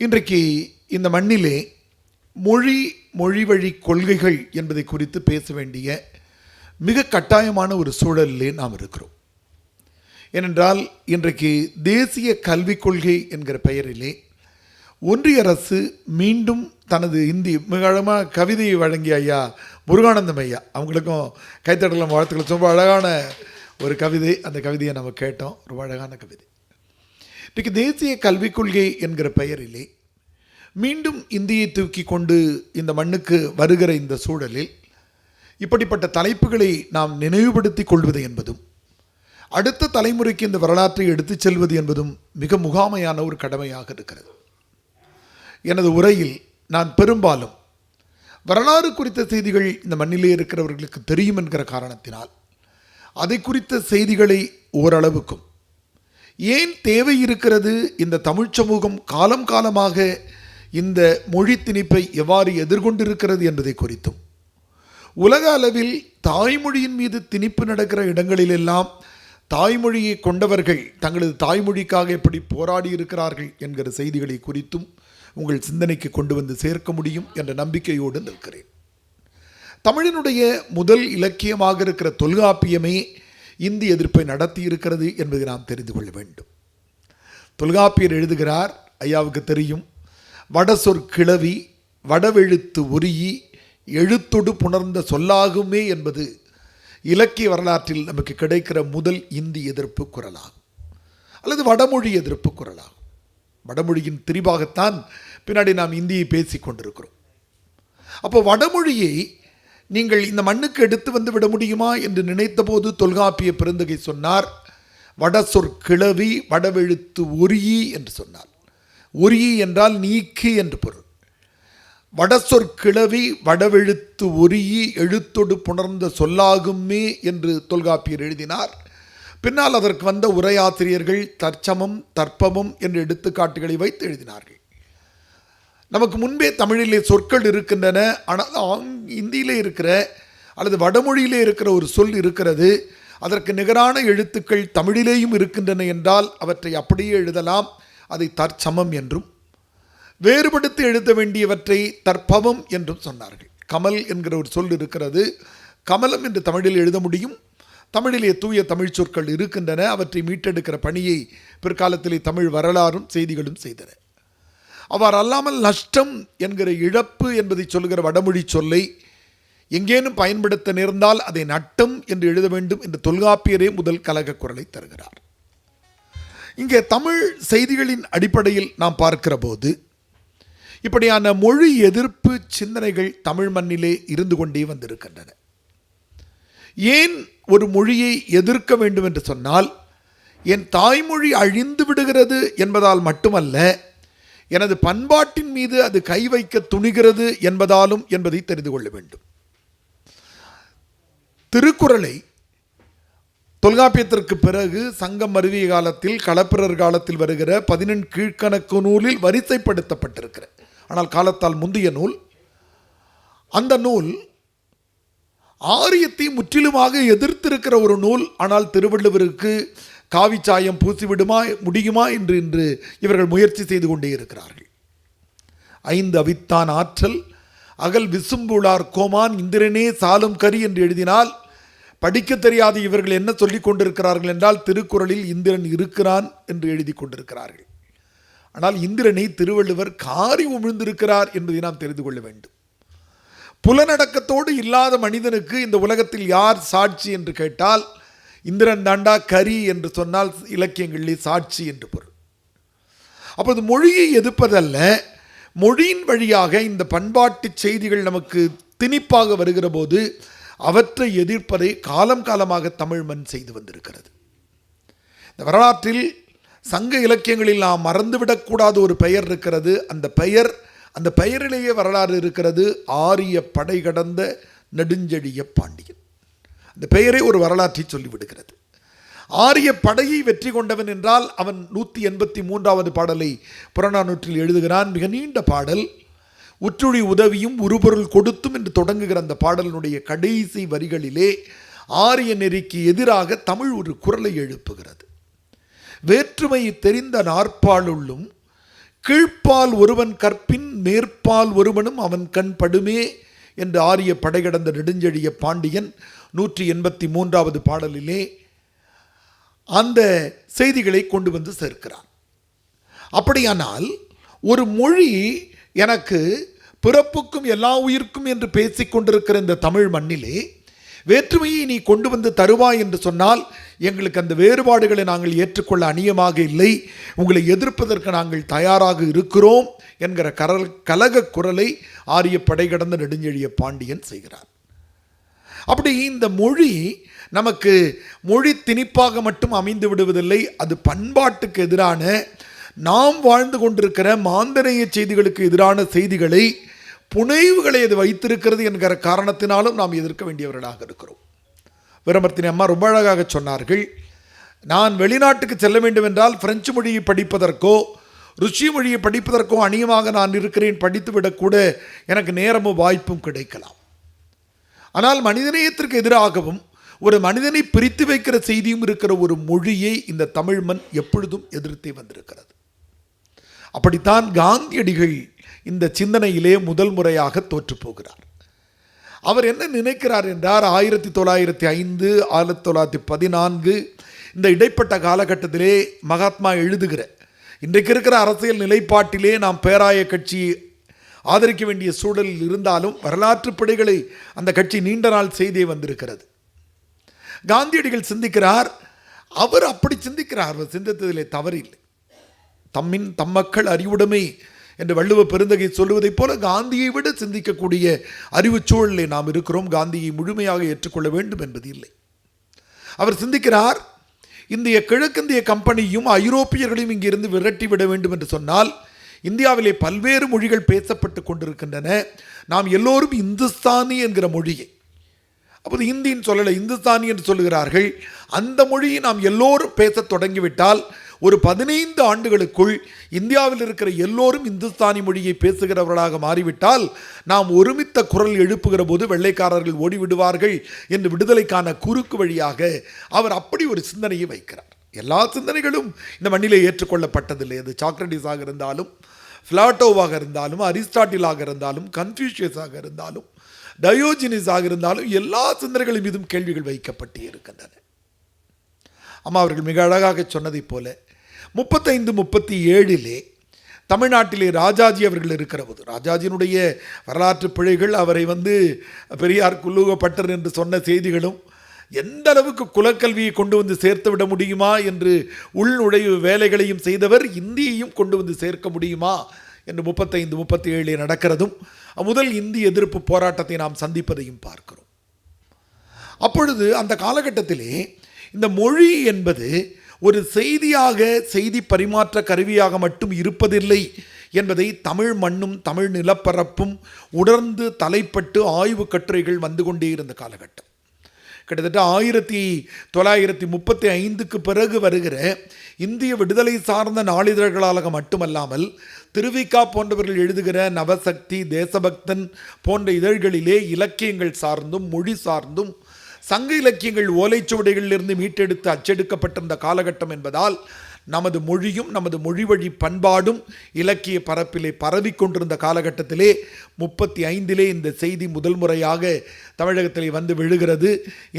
இன்றைக்கு இந்த மண்ணிலே மொழி வழி கொள்கைகள் என்பதை குறித்து பேச வேண்டிய மிக கட்டாயமான ஒரு சூழலிலே நாம் இருக்கிறோம். ஏனென்றால் இன்றைக்கு தேசிய கல்விக் கொள்கை என்கிற பெயரிலே ஒன்றிய அரசு மீண்டும் தனது மிக அழகான கவிதையை வழங்கிய ஐயா முருகானந்தம் ஐயா, அவங்களுக்கும் கைத்தட்டலாம் வாழ்த்துக்கள். ரொம்ப அழகான ஒரு கவிதை. அந்த கவிதையை நம்ம கேட்டோம். ரொம்ப அழகான கவிதை. இன்றைக்கு தேசிய கல்விக் கொள்கை என்கிற பெயரிலே மீண்டும் இந்தியை தூக்கி கொண்டு இந்த மண்ணுக்கு வருகிற இந்த சூழலில் இப்படிப்பட்ட தலைப்புகளை நாம் நினைவுபடுத்திக் கொள்வது என்பதும் அடுத்த தலைமுறைக்கு இந்த வரலாற்றை எடுத்துச் செல்வது என்பதும் மிக முகாமையான ஒரு கடமையாக இருக்கிறது. எனது உரையில் நான் பெரும்பாலும் வரலாறு குறித்த செய்திகள் இந்த மண்ணிலே இருக்கிறவர்களுக்கு தெரியும் என்கிற காரணத்தினால் அதை குறித்த செய்திகளை ஓரளவுக்கும், ஏன் தேவை இருக்கிறது, இந்த தமிழ் சமூகம் காலம் காலமாக இந்த மொழி திணிப்பை எவ்வாறு எதிர்கொண்டிருக்கிறது என்பதை குறித்தும், உலக அளவில் தாய்மொழியின் மீது திணிப்பு நடக்கிற இடங்களிலெல்லாம் தாய்மொழியை கொண்டவர்கள் தங்களது தாய்மொழிக்காக எப்படி போராடி இருக்கிறார்கள் என்கிற செய்திகளை குறித்தும் உங்கள் சிந்தனைக்கு கொண்டு வந்து சேர்க்க முடியும் என்ற நம்பிக்கையோடு நிற்கிறேன். தமிழினுடைய முதல் இலக்கியமாக இருக்கிற தொல்காப்பியமே இந்தி எதிர்ப்பை நடத்தி இருக்கிறது என்பதை நாம் தெரிந்து கொள்ள வேண்டும். தொல்காப்பியர் எழுதுகிறார், ஐயாவுக்கு தெரியும், வடசொற் கிளவி வடவெழுத்து ஒரியி எழுத்தொடு புணர்ந்த சொல்லாகுமே என்பது இலக்கிய வரலாற்றில் நமக்கு கிடைக்கிற முதல் இந்தி எதிர்ப்பு குரலாகும், அல்லது வடமொழி எதிர்ப்பு குரலாகும். வடமொழியின் திரிபாகத்தான் பின்னாடி நாம் இந்தியை பேசி கொண்டிருக்கிறோம். அப்போ வடமொழியை நீங்கள் இந்த மண்ணுக்கு எடுத்து வந்து விட முடியுமா என்று நினைத்த போது தொல்காப்பிய பெருந்தகை சொன்னார், வடசொற் கிளவி வடவெழுத்து ஒரியி என்று சொன்னார். ஒரியி என்றால் நீக்கு என்று பொருள். வடசொற் கிளவி வடவெழுத்து ஒரியி எழுத்தொடு புணர்ந்த சொல்லாகுமே என்று தொல்காப்பியர் எழுதினார். பின்னால் அதற்கு வந்த உரையாசிரியர்கள் தற்சமம் தற்பமும் என்ற எடுத்துக்காட்டுகளை வைத்து எழுதினார்கள். நமக்கு முன்பே தமிழிலே சொற்கள் இருக்கின்றன, ஆனால் இந்தியிலே இருக்கிற அல்லது வடமொழியிலே இருக்கிற ஒரு சொல் இருக்கிறது, அதற்கு நிகரான எழுத்துக்கள் தமிழிலேயும் இருக்கின்றன என்றால் அவற்றை அப்படியே எழுதலாம், அதை தற்சமம் என்றும், வேறுபடுத்தி எழுத வேண்டியவற்றை தற்பவம் என்றும் சொன்னார்கள். கமல் என்கிற ஒரு சொல் இருக்கிறது, கமலம் என்று தமிழில் எழுத முடியும். தமிழிலே தூய தமிழ் சொற்கள் இருக்கின்றன, அவற்றை மீட்டெடுக்கிற பணியை பிற்காலத்திலே தமிழ் வரலாறும் செய்திகளும் செய்தன. அவ்வாறு அல்லாமல் நஷ்டம் என்கிற இழப்பு என்பதை சொல்லுகிற வடமொழி சொல்லை எங்கேனும் பயன்படுத்த நேர்ந்தால் அதை நட்டம் என்று எழுத வேண்டும் என்று தொல்காப்பியரே முதல் கலக குரலை தருகிறார். இங்கே தமிழ் செய்திகளின் அடிப்படையில் நாம் பார்க்கிற போது இப்படியான மொழி எதிர்ப்பு சிந்தனைகள் தமிழ் மண்ணிலே இருந்து கொண்டே வந்திருக்கின்றன. ஏன் ஒரு மொழியை எதிர்க்க வேண்டும் என்று சொன்னால், என் தாய்மொழி அழிந்து விடுகிறது என்பதால் மட்டுமல்ல, எனது பண்பாட்டின் மீது அது கை வைக்க துணிகிறது என்பதாலும் என்பதை தெரிந்து கொள்ள வேண்டும். திருக்குறளை தொல்காப்பியத்திற்கு பிறகு சங்கம் மருவிய காலத்தில் களப்பிரர் காலத்தில் வருகிற 14 கீழ்கணக்கு நூலில் வரிசைப்படுத்தப்பட்டிருக்கிற, ஆனால் காலத்தால் முந்தைய நூல். அந்த நூல் ஆரியத்தை முற்றிலுமாக எதிர்த்திருக்கிற ஒரு நூல். ஆனால் திருவள்ளுவருக்கு காவிச்சாயம் பூசிவிடுமா முடியுமா என்று இன்று இவர்கள் முயற்சி செய்து கொண்டே இருக்கிறார்கள். 5 அவித்தான் ஆற்றல் அகல் விசும்புளார் கோமான் இந்திரனே சாலும் கரி என்று எழுதினால் படிக்க தெரியாத இவர்கள் என்ன சொல்லிக் கொண்டிருக்கிறார்கள் என்றால், திருக்குறளில் இந்திரன் இருக்கிறான் என்று எழுதி கொண்டிருக்கிறார்கள். ஆனால் இந்திரனை திருவள்ளுவர் காரி உமிழ்ந்திருக்கிறார் என்பதை நாம் தெரிந்து கொள்ள வேண்டும். புலனடக்கத்தோடு இல்லாத மனிதனுக்கு இந்த உலகத்தில் யார் சாட்சி என்று கேட்டால், இந்திரன் தாண்டா கரி என்று சொன்னால் இலக்கியங்களிலே சாட்சி என்று பொருள். அப்போது மொழியை எதிர்ப்பதல்ல, மொழியின் வழியாக இந்த பண்பாட்டு செய்திகள் நமக்கு திணிப்பாக வருகிற போது அவற்றை எதிர்ப்பதை காலம் காலமாக தமிழ் மண் செய்து வந்திருக்கிறது. இந்த வரலாற்றில் சங்க இலக்கியங்களில் நாம் மறந்துவிடக்கூடாத ஒரு பெயர் இருக்கிறது. அந்த பெயரிலேயே வரலாறு இருக்கிறது. ஆரிய படை கடந்த நெடுஞ்செழிய பாண்டியன். அந்த பெயரே ஒரு வரலாற்றை சொல்லிவிடுகிறது. ஆரிய படையை வெற்றி கொண்டவன் என்றால் அவன் 183வது பாடலை புறநானூற்றில் எழுதுகிறான். மிக நீண்ட பாடல். உற்றுழி உதவியும் உருபொருள் கொடுத்தும் என்று தொடங்குகிற அந்த பாடலினுடைய கடைசி வரிகளிலே ஆரிய நெறிக்கு எதிராக தமிழ் ஒரு குரலை எழுப்புகிறது. வேற்றுமை தெரிந்த நாற்பாலுள்ளும் கீழ்ப்பால் ஒருவன் கற்பின் மேற்பால் ஒருவனும் அவன் கண் படுமே என்று ஆரிய படைகடந்த நெடுஞ்செழிய பாண்டியன் 183வது பாடலிலே அந்த செய்திகளை கொண்டு வந்து சேர்க்கிறார். அப்படியானால் ஒரு மொழி எனக்கு பிறப்புக்கும் எல்லா உயிர்க்கும் என்று பேசிக்கொண்டிருக்கிற இந்த தமிழ் மண்ணிலே வேற்றுமையை நீ கொண்டு வந்து தருவாய் என்று சொன்னால் எங்களுக்கு அந்த வேறுபாடுகளை நாங்கள் ஏற்றுக்கொள்ள அநியமாக இல்லை, உங்களை எதிர்ப்பதற்கு நாங்கள் தயாராக இருக்கிறோம் என்கிற கலக குரலை ஆரிய படை கடந்த நெடுஞ்செழிய பாண்டியன் செய்கிறார். அப்படி இந்த மொழி நமக்கு மொழி திணிப்பாக மட்டும் அமைந்து விடுவதில்லை, அது பண்பாட்டுக்கு எதிரான, நாம் வாழ்ந்து கொண்டிருக்கிற மாந்தநேய செய்திகளுக்கு எதிரான செய்திகளை, புனைவுகளை அது வைத்திருக்கிறது என்கிற காரணத்தினாலும் நாம் எதிர்க்க வேண்டியவர்களாக இருக்கிறோம். வீரமர்த்தினி அம்மா ரொம்ப அழகாக சொன்னார்கள், நான் வெளிநாட்டுக்கு செல்ல வேண்டும் என்றால் பிரெஞ்சு மொழியை படிப்பதற்கோ ருஷ்ய மொழியை படிப்பதற்கோ அநியமாக நான் இருக்கிறேன், படித்துவிடக்கூட எனக்கு நேரமும் வாய்ப்பும் கிடைக்கலாம். ஆனால் மனிதநேயத்திற்கு எதிராகவும் ஒரு மனிதனை பிரித்து வைக்கிற செய்தியும் இருக்கிற ஒரு மொழியை இந்த தமிழ் மண் எப்பொழுதும் எதிர்த்தே வந்திருக்கிறது. அப்படித்தான் காந்தியடிகள் இந்த சிந்தனையிலே முதல் முறையாக தோற்று போகிறார். அவர் என்ன நினைக்கிறார் என்றார், 1905 1914 இந்த இடைப்பட்ட காலகட்டத்திலே மகாத்மா எழுதுகிற இன்றைக்கு இருக்கிற அரசியல் நிலைப்பாட்டிலே நாம் பேராய கட்சி ஆதரிக்க வேண்டிய சூழலில் இருந்தாலும் வரலாற்று பிழைகளை அந்த கட்சி நீண்ட நாள் செய்தே வந்திருக்கிறது. காந்தியடிகள் சிந்திக்கிறார், அவர் அப்படி சிந்திக்கிறார், அவர் சிந்தித்ததிலே தவறில்லை. தம் மக்கள் அறிவுடைமை என்று வள்ளுவ பெருந்தகை சொல்லுவதைப் போல காந்தியை விட சிந்திக்கக்கூடிய அறிவு சூழலிலே நாம் இருக்கிறோம். காந்தியை முழுமையாக ஏற்றுக்கொள்ள வேண்டும் என்பது இல்லை. அவர் சிந்திக்கிறார், இந்திய கிழக்கிந்திய கம்பெனியும் ஐரோப்பியர்களையும் இங்கிருந்து விரட்டி விட வேண்டும் என்று சொன்னால் இந்தியாவிலே பல்வேறு மொழிகள் பேசப்பட்டு கொண்டிருக்கின்றன, நாம் எல்லோரும் இந்துஸ்தானி என்கிற மொழியை, அப்போது இந்தின்னு சொல்லலை இந்துஸ்தானி என்று சொல்லுகிறார்கள், அந்த மொழியை நாம் எல்லோரும் பேச தொடங்கிவிட்டால் ஒரு 15 ஆண்டுகளுக்குள் இந்தியாவில் இருக்கிற எல்லோரும் இந்துஸ்தானி மொழியை பேசுகிறவர்களாக மாறிவிட்டால் நாம் ஒருமித்த குரல் எழுப்புகிற போது வெள்ளைக்காரர்கள் ஓடிவிடுவார்கள் என்று விடுதலைக்கான குறுக்கு வழியாக அவர் அப்படி ஒரு சிந்தனையை வைக்கிறார். எல்லா சிந்தனைகளும் இந்த மண்ணிலே ஏற்றுக்கொள்ளப்பட்டதில்லை. அது சாக்ரட்டிஸாக இருந்தாலும், பிளாட்டோவாக இருந்தாலும், அரிஸ்டாட்டிலாக இருந்தாலும், கன்ஃபியூஷியஸாக இருந்தாலும், டயோஜினிஸாக இருந்தாலும் எல்லா சிந்தனைகளின் மீதும் கேள்விகள் வைக்கப்பட்டு இருக்கின்றன. அம்மா அவர்கள் மிக அழகாக சொன்னதைப் போல 35-37 தமிழ்நாட்டிலே ராஜாஜி அவர்கள் இருக்கிற போது, ராஜாஜியினுடைய வரலாற்று பிழைகள், அவரை பெரியார் குல்லூகப்பட்டர் என்று சொன்ன செய்திகளும், எந்த அளவுக்கு குலக்கல்வியை கொண்டு வந்து சேர்த்து விட முடியுமா என்று உள்நுழைவு வேலைகளையும் செய்தவர், இந்தியையும் கொண்டு வந்து சேர்க்க முடியுமா என்று 35-37 நடக்கிறதும் முதல் இந்தி எதிர்ப்பு போராட்டத்தை நாம் சந்திப்பதையும் பார்க்கிறோம். அப்பொழுது அந்த காலகட்டத்திலே இந்த மொழி என்பது ஒரு செய்தியாக, செய்தி பரிமாற்ற கருவியாக மட்டும் இருப்பதில்லை என்பதை தமிழ் மண்ணும் தமிழ் நிலப்பரப்பும் உணர்ந்து தலைப்பட்டு ஆய்வு கட்டுரைகள் வந்து கொண்டே இருந்த காலகட்டம். கிட்டத்தட்ட 1935க்கு பிறகு வருகிற இந்திய விடுதலை சார்ந்த நாளிதழ்களாக மட்டுமல்லாமல் திருவிக்கா போன்றவர்கள் எழுதுகிற நவசக்தி, தேசபக்தன் போன்ற இதழ்களிலே இலக்கியங்கள் சார்ந்தும் மொழி சார்ந்தும் சங்க இலக்கியங்கள் ஓலைச்சுவடைகளிலிருந்து மீட்டெடுத்து அச்செடுக்கப்பட்டிருந்த காலகட்டம் என்பதால் நமது மொழியும் நமது மொழி வழி பண்பாடும் இலக்கிய பரப்பிலே பரவிக்கொண்டிருந்த காலகட்டத்திலே 35 இந்த செய்தி முதல் முறையாக தமிழகத்திலே வந்து விழுகிறது.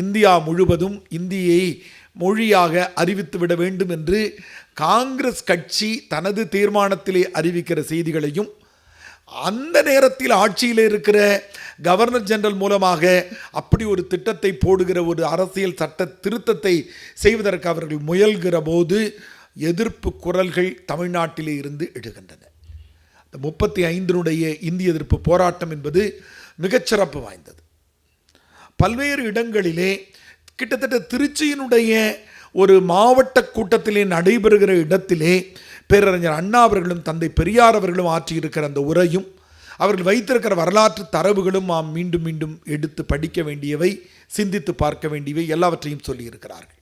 இந்தியா முழுவதும் இந்தியை மொழியாக அறிவித்து விட வேண்டும் என்று காங்கிரஸ் கட்சி தனது தீர்மானத்திலே அறிவிக்கிற செய்திகளையும், அந்த நேரத்தில் ஆட்சியில் இருக்கிற கவர்னர் ஜெனரல் மூலமாக அப்படி ஒரு திட்டத்தை போடுகிற ஒரு அரசியல் சட்ட திருத்தத்தை செய்வதற்கு அவர்கள் முயல்கிற போது எதிர்ப்பு குரல்கள் தமிழ்நாட்டிலே இருந்து எழுகின்றன. இந்த 35 இந்திய எதிர்ப்பு போராட்டம் என்பது மிகச்சிறப்பு வாய்ந்தது. பல்வேறு இடங்களிலே, கிட்டத்தட்ட திருச்சியினுடைய ஒரு மாவட்ட கூட்டத்திலே நடைபெறுகிற இடத்திலே பேரறிஞர் அண்ணா அவர்களும் தந்தை பெரியார் அவர்களும் ஆற்றியிருக்கிற அந்த உரையும் அவர்கள் வைத்திருக்கிற வரலாற்று தரவுகளும் நாம் மீண்டும் மீண்டும் எடுத்து படிக்க வேண்டியவை, சிந்தித்து பார்க்க வேண்டியவை, எல்லாவற்றையும் சொல்லியிருக்கிறார்கள்.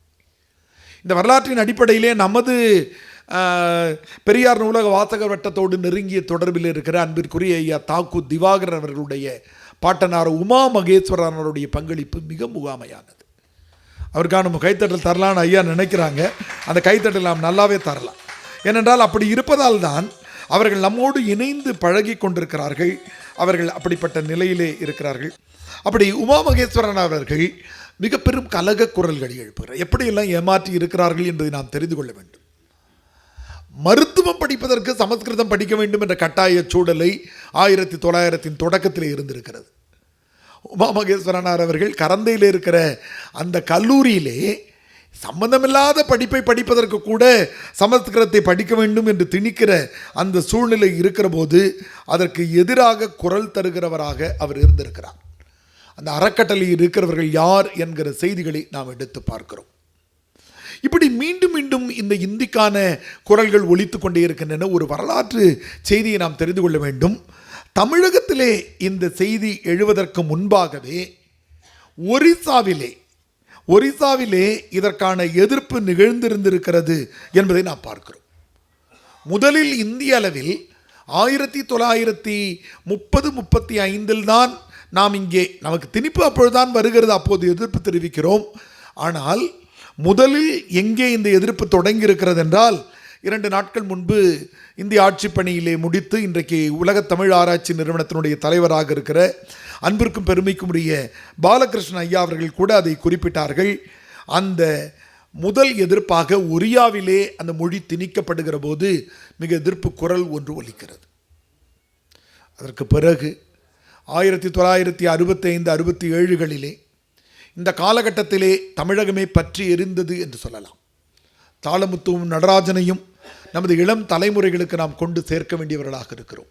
இந்த வரலாற்றின் அடிப்படையிலே நமது பெரியார் நூலக வாசகர் வட்டத்தோடு நெருங்கிய தொடர்பில் இருக்கிற அன்பிற்குரிய ஐயா தாக்கு திவாகரன் அவர்களுடைய பாட்டனார் உமா மகேஸ்வரன் அவருடைய பங்களிப்பு மிக முகாமையானது. அவருக்கான நம்ம கைத்தட்டல் தரலான்னு ஐயா நினைக்கிறாங்க. அந்த கைத்தட்டல் நாம் நல்லாவே தரலாம். ஏனென்றால் அப்படி இருப்பதால் தான் அவர்கள் நம்மோடு இணைந்து பழகி கொண்டிருக்கிறார்கள். அவர்கள் அப்படிப்பட்ட நிலையிலே இருக்கிறார்கள். அப்படி உமா மகேஸ்வரன் அவர்கள் மிக பெரும் கலக குரல்களை எழுப்புகிறார். எப்படியெல்லாம் ஏமாற்றி இருக்கிறார்கள் என்பதை நாம் தெரிந்து கொள்ள வேண்டும். மருத்துவம் படிப்பதற்கு சமஸ்கிருதம் படிக்க வேண்டும் என்ற கட்டாய சூழலை 1900 தொடக்கத்திலே இருந்திருக்கிறது. உமா மகேஸ்வரனார் அவர்கள் கரந்தையில் இருக்கிற அந்த கல்லூரியிலே சம்பந்தமில்லாத படிப்பை படிப்பதற்கு கூட சமஸ்கிருதத்தை படிக்க வேண்டும் என்று திணிக்கிற அந்த சூழ்நிலை இருக்கிற போது அதற்கு எதிராக குரல் தருகிறவராக அவர் இருந்திருக்கிறார். அந்த அறக்கட்டளையில் இருக்கிறவர்கள் யார் என்கிற செய்திகளை நாம் எடுத்து பார்க்கிறோம். இப்படி மீண்டும் மீண்டும் இந்த இந்திக்கான குரல்கள் ஒலித்து கொண்டே இருக்கின்றன. ஒரு வரலாற்று செய்தியை நாம் தெரிந்து கொள்ள வேண்டும். தமிழகத்திலே இந்த செய்தி எழுவதற்கு முன்பாகவே ஒரிசாவிலே இதற்கான எதிர்ப்பு நிகழ்ந்திருந்திருக்கிறது என்பதை நாம் பார்க்கிறோம். முதலில் இந்திய அளவில் 1930-35 தான் நாம் இங்கே நமக்கு திணிப்பு அப்பொழுதுதான் வருகிறது, அப்போது எதிர்ப்பு தெரிவிக்கிறோம். ஆனால் முதலில் எங்கே இந்த எதிர்ப்பு தொடங்கி இருக்கிறது என்றால் 2 நாட்கள் முன்பு இந்திய ஆட்சி பணியிலே முடித்து இன்றைக்கு உலக தமிழ் ஆராய்ச்சி நிறுவனத்தினுடைய தலைவராக இருக்கிற அன்பிற்கும் பெருமைக்கும் உரிய பாலகிருஷ்ணன் ஐயா அவர்கள் கூட அதை குறிப்பிட்டார்கள். அந்த முதல் எதிர்ப்பாக ஒரியாவிலே அந்த மொழி திணிக்கப்படுகிற போது மிக எதிர்ப்பு குரல் ஒன்று ஒலிக்கிறது. அதற்கு பிறகு 1965-67களிலே இந்த காலகட்டத்திலே தமிழகமே பற்றி எரிந்தது என்று சொல்லலாம். தாளமுத்துவும் நடராஜனையும் நமது இளம் தலைமுறைகளுக்கு நாம் கொண்டு சேர்க்க வேண்டியவர்களாக இருக்கிறோம்.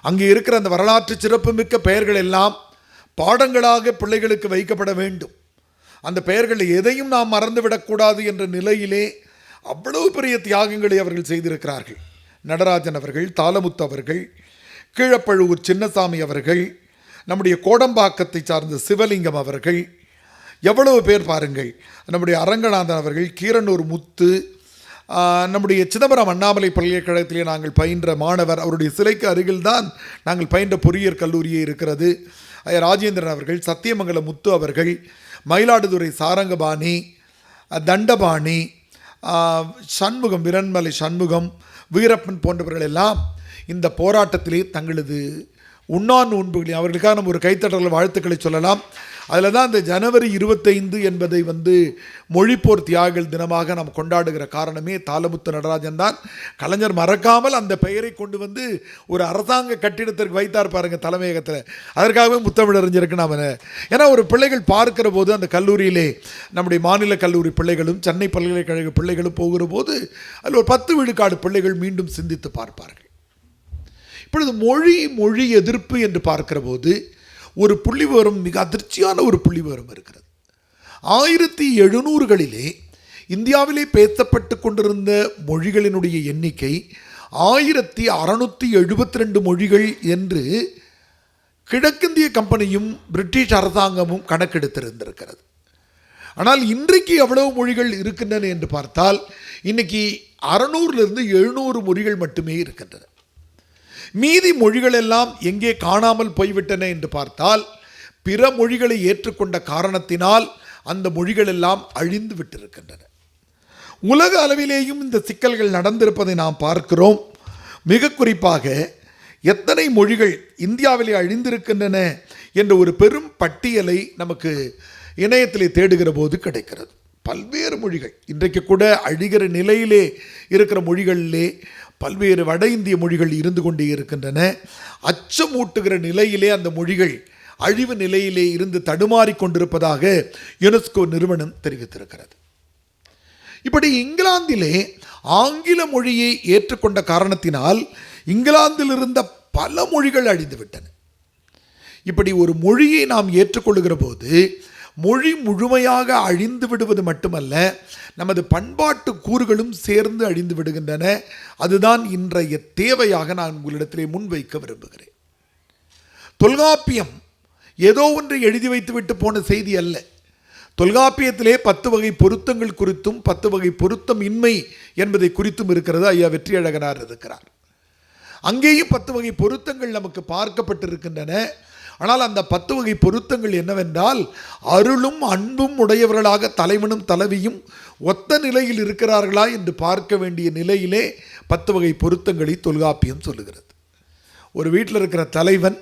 அங்கே இருக்கிற அந்த வரலாற்று சிறப்புமிக்க பெயர்கள் எல்லாம் பாடங்களாக பிள்ளைகளுக்கு வைக்கப்பட வேண்டும். அந்த பெயர்கள் எதையும் நாம் மறந்துவிடக்கூடாது என்ற நிலையிலே அவ்வளவு பெரிய தியாகங்களை அவர்கள் செய்திருக்கிறார்கள். நடராஜன் அவர்கள், தாளமுத்து அவர்கள், கீழப்பழுவூர் சின்னசாமி அவர்கள், நம்முடைய கோடம்பாக்கத்தை சார்ந்த சிவலிங்கம் அவர்கள், எவ்வளவு பேர் பாருங்கள். நம்முடைய அரங்கநாதன் அவர்கள், கீரனூர் முத்து, நம்முடைய சிதம்பரம் அண்ணாமலை பல்கலைக்கழகத்திலே நாங்கள் பயின்ற மாணவர், அவருடைய சிலைக்கு அருகில்தான் நாங்கள் பயின்ற பொறியியற் கல்லூரியே இருக்கிறது. ராஜேந்திரன் அவர்கள், சத்தியமங்கலம் முத்து அவர்கள், மயிலாடுதுறை சாரங்கபாணி, தண்டபாணி, சண்முகம், விரண்மலை சண்முகம், வீரப்பன் போன்றவர்கள் எல்லாம் இந்த போராட்டத்திலே தங்களது உண்ணாநோன்புகளை அவர்களுக்காக நம்ம ஒரு கைத்தட்டல் வாழ்த்துக்களை சொல்லலாம். அதில் தான் இந்த ஜனவரி 25 என்பதை மொழிப்போர் தியாகிகள் தினமாக நாம் கொண்டாடுகிற காரணமே தாளமுத்து நடராஜன் தான். கலைஞர் மறக்காமல் அந்த பெயரை கொண்டு ஒரு அரசாங்க கட்டிடத்திற்கு வைத்தார் பாருங்க தலைமையகத்தில். அதற்காகவே முத்தமிழறிஞருக்கு நாம் ஏன்னா ஒரு பிள்ளைகள் பார்க்கிற போது அந்த கல்லூரியிலே நம்முடைய மாநில கல்லூரி பிள்ளைகளும் சென்னை பல்கலைக்கழக பிள்ளைகளும் போகிற போது அதில் ஒரு 10 விழுக்காடு பிள்ளைகள் மீண்டும் சிந்தித்து பார்ப்பார்கள். இப்பொழுது மொழி எதிர்ப்பு என்று பார்க்கிற போது ஒரு புள்ளி விவரம், மிக அதிர்ச்சியான ஒரு புள்ளி விவரம் இருக்கிறது. 1700களிலே இந்தியாவிலே பேசப்பட்டு கொண்டிருந்த மொழிகளினுடைய எண்ணிக்கை 1672 மொழிகள் என்று கிழக்கிந்திய கம்பெனியும் பிரிட்டிஷ் அரசாங்கமும் கணக்கெடுத்திருந்திருக்கிறது. ஆனால் இன்றைக்கு எவ்வளவு மொழிகள் இருக்கின்றன என்று பார்த்தால் இன்னைக்கு 600-700 மொழிகள் மட்டுமே இருக்கின்றன. மீதி மொழிகள் எல்லாம் எங்கே காணாமல் போய்விட்டன என்று பார்த்தால் பிற மொழிகளை ஏற்றுக்கொண்ட காரணத்தினால் அந்த மொழிகள் எல்லாம் அழிந்து விட்டிருக்கின்றன. உலக அளவிலேயும் இந்த சிக்கல்கள் நடந்திருப்பதை நாம் பார்க்கிறோம். மிக குறிப்பாக எத்தனை மொழிகள் இந்தியாவிலே அழிந்திருக்கின்றன என்ற ஒரு பெரும் பட்டியலை நமக்கு இணையத்திலே தேடுகிற போது கிடைக்கிறது. பல்வேறு மொழிகள் இன்றைக்கு கூட அழிகிற நிலையிலே இருக்கிற மொழிகளிலே பல்வேறு வட இந்திய மொழிகள் இருந்து கொண்டே இருக்கின்றன. அச்சமூட்டுகிற நிலையிலே அந்த மொழிகள் அழிவு நிலையிலே இருந்து தடுமாறி கொண்டிருப்பதாக யுனெஸ்கோ நிறுவனம் தெரிவித்திருக்கிறது. இப்படி இங்கிலாந்திலே ஆங்கில மொழியை ஏற்றுக்கொண்ட காரணத்தினால் இங்கிலாந்தில் இருந்த பல மொழிகள் அழிந்துவிட்டன. இப்படி ஒரு மொழியை நாம் ஏற்றுக்கொள்ளுகிற போது மொழி முழுமையாக அழிந்து விடுவது மட்டுமல்ல, நமது பண்பாட்டு கூறுகளும் சேர்ந்து அழிந்து விடுகின்றன. அதுதான் இன்றைய தேவையாக நான் உங்களிடத்திலே முன்வைக்க விரும்புகிறேன். தொல்காப்பியம் ஏதோ ஒன்றை எழுதி வைத்துவிட்டு போன செய்தி அல்ல. தொல்காப்பியத்திலே 10 வகை பொருத்தங்கள் குறித்தும் 10 வகை பொருத்தம் இன்மை என்பதை குறித்தும் இருக்கிறது. ஐயா வெற்றியழகனார் இருக்கிறார். அங்கேயும் 10 வகை பொருத்தங்கள் நமக்கு பார்க்கப்பட்டிருக்கின்றன. ஆனால் அந்த 10 வகை பொருத்தங்கள் என்னவென்றால், அருளும் அன்பும் உடையவர்களாக தலைவனும் தலைவியும் ஒத்த நிலையில் இருக்கிறார்களா என்று பார்க்க வேண்டிய நிலையிலே 10 வகை பொருத்தங்களை தொல்காப்பியம் சொல்லுகிறது. ஒரு வீட்டில் இருக்கிற தலைவன்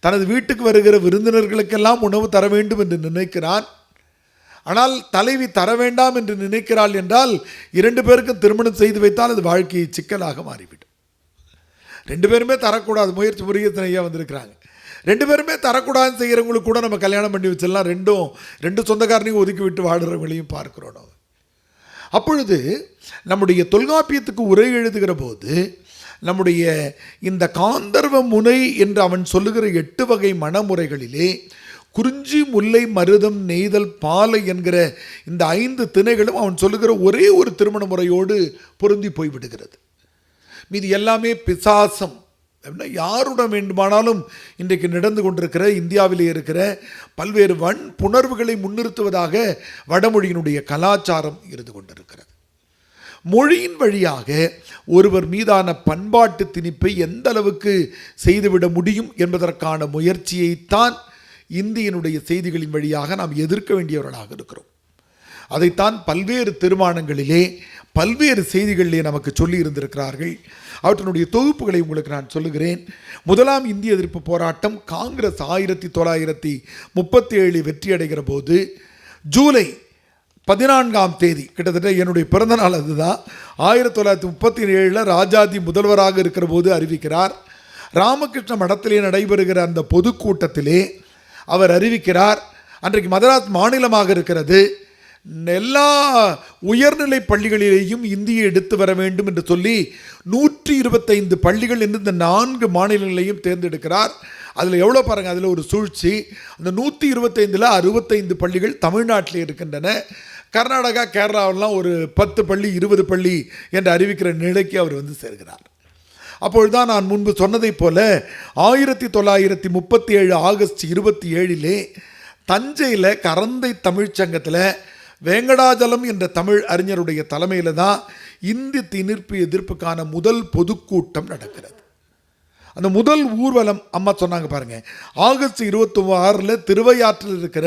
தனது வீட்டுக்கு வருகிற விருந்தினர்களுக்கெல்லாம் உணவு தர வேண்டும் என்று நினைக்கிறான். ஆனால் தலைவி தர வேண்டாம் என்று நினைக்கிறாள் என்றால் 2 பேருக்கும் திருமணம் செய்து வைத்தால் அது வாழ்க்கையை சிக்கலாக மாறிவிடும். 2 பேருமே தரக்கூடாது, முயற்சி புரியத்தனை ஐயா வந்திருக்கிறாங்க. 2 பேருமே தரக்கூடாதுன்னு செய்கிறவங்களுக்கு கூட நம்ம கல்யாணம் பண்ணி வச்சிடலாம். ரெண்டு சொந்தக்காரனையும் ஒதுக்கி விட்டு வாடுறவங்களையும் பார்க்கிறோம் நம்ம. அப்பொழுது நம்முடைய தொல்காப்பியத்துக்கு உரை எழுதுகிற போது நம்முடைய இந்த காந்தர்வ முனை என்று அவன் சொல்லுகிற 8 வகை மனமுறைகளிலே குறிஞ்சி, முல்லை, மருதம், நெய்தல், பாலை என்கிற இந்த 5 திணைகளும் அவன் சொல்லுகிற ஒரே ஒரு திருமண முறையோடு பொருந்தி போய்விடுகிறது. மீது எல்லாமே பிசாசம். அப்படின்னா யாருடன் வேண்டுமானாலும் இன்றைக்கு நடந்து கொண்டிருக்கிற இந்தியாவிலே இருக்கிற பல்வேறு புணர்வுகளை முன்னிறுத்துவதாக வடமொழியினுடைய கலாச்சாரம் இருந்து கொண்டிருக்கிறது. மொழியின் வழியாக ஒருவர் மீதான பண்பாட்டு திணிப்பை எந்த அளவுக்கு செய்துவிட முடியும் என்பதற்கான முயற்சியைத்தான் இந்தியனுடைய செய்திகளின் வழியாக நாம் எதிர்க்க வேண்டியவர்களாக இருக்கிறோம். அதைத்தான் பல்வேறு திருமணங்களிலே பல்வேறு செய்திகளிலே நமக்கு சொல்லி இருந்திருக்கிறார்கள். அவற்றினுடைய தொகுப்புகளை உங்களுக்கு நான் சொல்லுகிறேன். முதலாம் இந்திய எதிர்ப்பு போராட்டம் காங்கிரஸ் 1937 வெற்றி அடைகிற போது ஜூலை 14ஆம் தேதி, கிட்டத்தட்ட என்னுடைய பிறந்த நாள் அதுதான், 1937 ராஜாஜி முதல்வராக இருக்கிற போது அறிவிக்கிறார். ராமகிருஷ்ண மடத்திலே நடைபெறுகிற அந்த பொதுக்கூட்டத்திலே அவர் அறிவிக்கிறார், அன்றைக்கு மதராஸ் மாநிலமாக இருக்கிறது, எல்லா உயர்நிலை பள்ளிகளிலேயும் இந்தியை எடுத்து வர வேண்டும் என்று சொல்லி 125 பள்ளிகள் என்று இந்த 4 மாநிலங்களையும் தேர்ந்தெடுக்கிறார். அதில் எவ்வளோ பாருங்கள், அதில் ஒரு சூழ்ச்சி. அந்த 125ல் 65 பள்ளிகள் தமிழ்நாட்டில் இருக்கின்றன. கர்நாடகா, கேரளாவெல்லாம் ஒரு 10 பள்ளி 20 பள்ளி என்று அறிவிக்கிற நிலைக்கு அவர் வந்து சேர்கிறார். அப்பொழுதுதான் நான் முன்பு சொன்னதைப் போல 1937 ஆகஸ்ட் 27 தஞ்சையில் கரந்தை தமிழ்ச்சங்கத்தில் வேங்கடாஜலம் என்ற தமிழ் அறிஞருடைய தலைமையில் தான் இந்தி திணிப்பு எதிர்ப்புக்கான முதல் பொதுக்கூட்டம் நடக்கிறது. அந்த முதல் ஊர்வலம் அம்மா சொன்னாங்க பாருங்க, ஆகஸ்ட் 26 திருவையாற்றில் இருக்கிற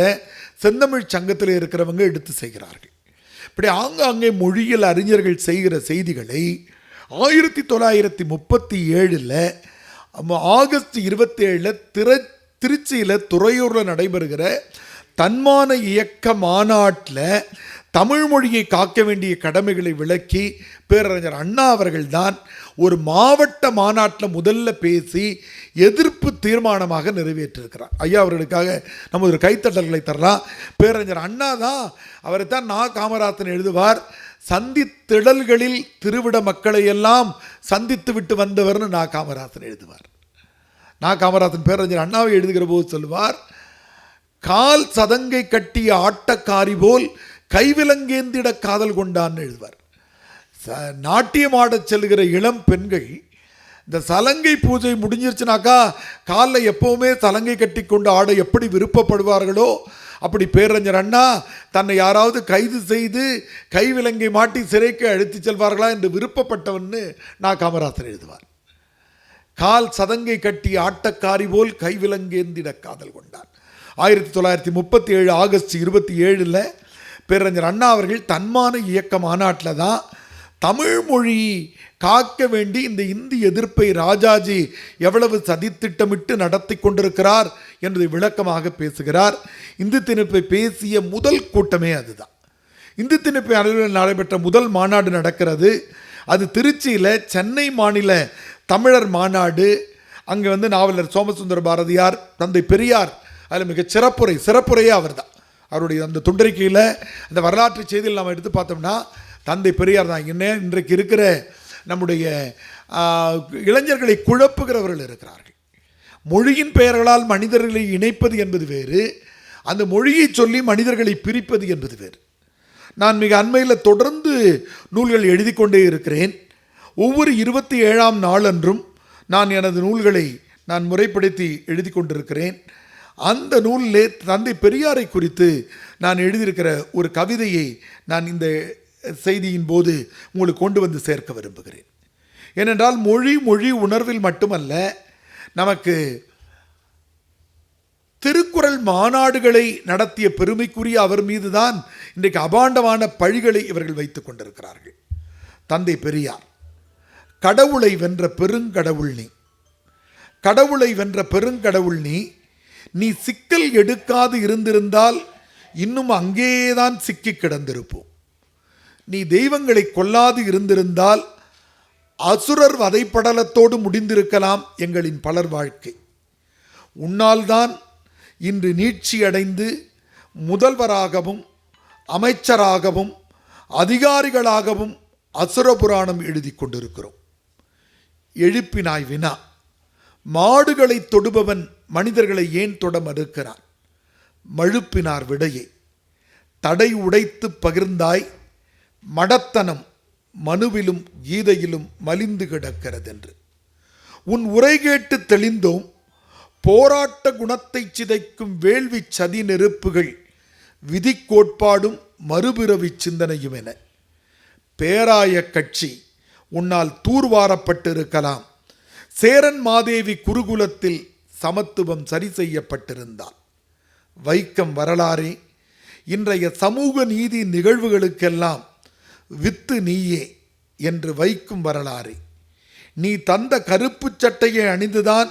செந்தமிழ் சங்கத்தில் இருக்கிறவங்க எடுத்து செய்கிறார்கள். இப்படி ஆங்காங்கே மொழியியல் அறிஞர்கள் செய்கிற செய்திகளை 1937 ஆகஸ்ட் 27 திருச்சியில் துறையூரில் நடைபெறுகிற தன்மான இயக்க மாநாட்டில் தமிழ் மொழியை காக்க வேண்டிய கடமைகளை விளக்கி பேரறிஞர் அண்ணா அவர்கள் தான் ஒரு மாவட்ட மாநாட்டில் முதல்ல பேசி எதிர்ப்பு தீர்மானமாக நிறைவேற்றிருக்கிறார். ஐயா அவர்களுக்காக நம்ம ஒரு கைத்தட்டல்களை தரலாம். பேரறிஞர் அண்ணா தான், அவரை தான் நா. காமராசன் எழுதுவார், சந்தித்திடல்களில் திருவிட மக்களை எல்லாம் சந்தித்து விட்டு வந்தவர்னு நா. காமராசன் எழுதுவார். நா. காமராசன் பேரறிஞர் அண்ணாவை எழுதுகிற போது சொல்லுவார், கால் சதங்கை கட்டிய ஆட்டக்காரி போல் கைவிலங்கேந்திட காதல் கொண்டான்னு எழுதுவார். நாட்டியமாடச் செல்கிற இளம் பெண்கள் இந்த சலங்கை பூஜை முடிஞ்சிருச்சுனாக்கா காலில் எப்போவுமே சலங்கை கட்டி கொண்டு ஆட எப்படி விருப்பப்படுவார்களோ அப்படி பேரறிஞர் அண்ணா தன்னை யாராவது கைது செய்து கைவிலங்கை மாட்டி சிறைக்கு அழைத்து செல்வார்களா என்று விருப்பப்பட்டவன்னு நா. காமராசன் எழுதுவார். கால் சதங்கை கட்டி ஆட்டக்காரி போல் கைவிலங்கேந்திட காதல் கொண்டார். 1937 ஆகஸ்ட் 27 பேரறிஞர் அண்ணா அவர்கள் தன்மான இயக்க மாநாட்டில் தான் தமிழ் மொழி காக்க வேண்டி இந்த இந்தி எதிர்ப்பை ராஜாஜி எவ்வளவு சதித்திட்டமிட்டு நடத்தி கொண்டிருக்கிறார் என்பதை விளக்கமாக பேசுகிறார். இந்தி திணிப்பை பேசிய முதல் கூட்டமே அதுதான். இந்தி திணிப்பை அளவில் நடைபெற்ற முதல் மாநாடு நடக்கிறது. அது திருச்சியில் சென்னை மாநில தமிழர் மாநாடு. அங்கே வந்து நாவலர் சோமசுந்தர பாரதியார், தந்தை பெரியார் அதில் மிக சிறப்புரையே அவர் தான். அவருடைய அந்த துண்டறிக்கையில் அந்த வரலாற்று செய்தியில் நாம் எடுத்து பார்த்தோம்னா தந்தை பெரியார் தான். இன்றைக்கு இருக்கிற நம்முடைய இளைஞர்களை குழப்புகிறவர்கள் இருக்கிறார்கள். மொழியின் பெயர்களால் மனிதர்களை இணைப்பது என்பது வேறு, அந்த மொழியை சொல்லி மனிதர்களை பிரிப்பது என்பது வேறு. நான் மிக அண்மையில் தொடர்ந்து நூல்கள் எழுதி கொண்டே இருக்கிறேன். ஒவ்வொரு 27ஆம் நாளன்றும் நான் எனது நூல்களை நான் முறைப்படுத்தி எழுதி கொண்டிருக்கிறேன். அந்த நூலிலே தந்தை பெரியாரை குறித்து நான் எழுதியிருக்கிற ஒரு கவிதையை நான் இந்த செய்தியின் போது உங்களுக்கு கொண்டு வந்து சேர்க்க விரும்புகிறேன். ஏனென்றால் மொழி உணர்வில் மட்டுமல்ல, நமக்கு திருக்குறள் மாநாடுகளை நடத்திய பெருமைக்குரிய அவர் மீதுதான் இன்றைக்கு அபாண்டமான பழிகளை இவர்கள் வைத்துக் கொண்டிருக்கிறார்கள். தந்தை பெரியார், கடவுளை வென்ற பெருங்கடவுள் நீ, கடவுளை வென்ற பெருங்கடவுள் நீ, நீ சிக்கல் எடுக்காது இருந்திருந்தால் இன்னும் அங்கேதான் சிக்கி கிடந்திருப்போம். நீ தெய்வங்களை கொல்லாது இருந்திருந்தால் அசுரர் வதைப்படலத்தோடு முடிந்திருக்கலாம் எங்களின் பலர் வாழ்க்கை. உன்னால்தான் இன்று நீட்சியடைந்து முதல்வராகவும் அமைச்சராகவும் அதிகாரிகளாகவும் அசுர புராணம் எழுதி கொண்டிருக்கிறோம். எழுப்பினாய் வினா, மாடுகளை தொடுபவன் மனிதர்களை ஏன் தொட மறுக்கிறான்? மழுப்பினார் விடையை, தடை உடைத்து பகிர்ந்தாய், மடத்தனம் மனுவிலும் கீதையிலும் மலிந்து கிடக்கிறது என்று. உன் உரை கேட்டு தெளிந்தோம், போராட்ட குணத்தை சிதைக்கும் வேள்வி சதி நெருப்புகள் விதி கோட்பாடும் மறுபிறவி சிந்தனையும் என. பேராய கட்சி உன்னால் தூர்வாரப்பட்டிருக்கலாம். சேரன் மாதேவி குருகுலத்தில் சமத்துவம் சரி செய்யப்பட்டிருந்தால். வைக்கம் வரலாறே, இன்றைய சமூக நீதி நிகழ்வுகளுக்கெல்லாம் வித்து நீயே என்று வைக்கும் வரலாறே, நீ தந்த கருப்பு சட்டையை அணிந்துதான்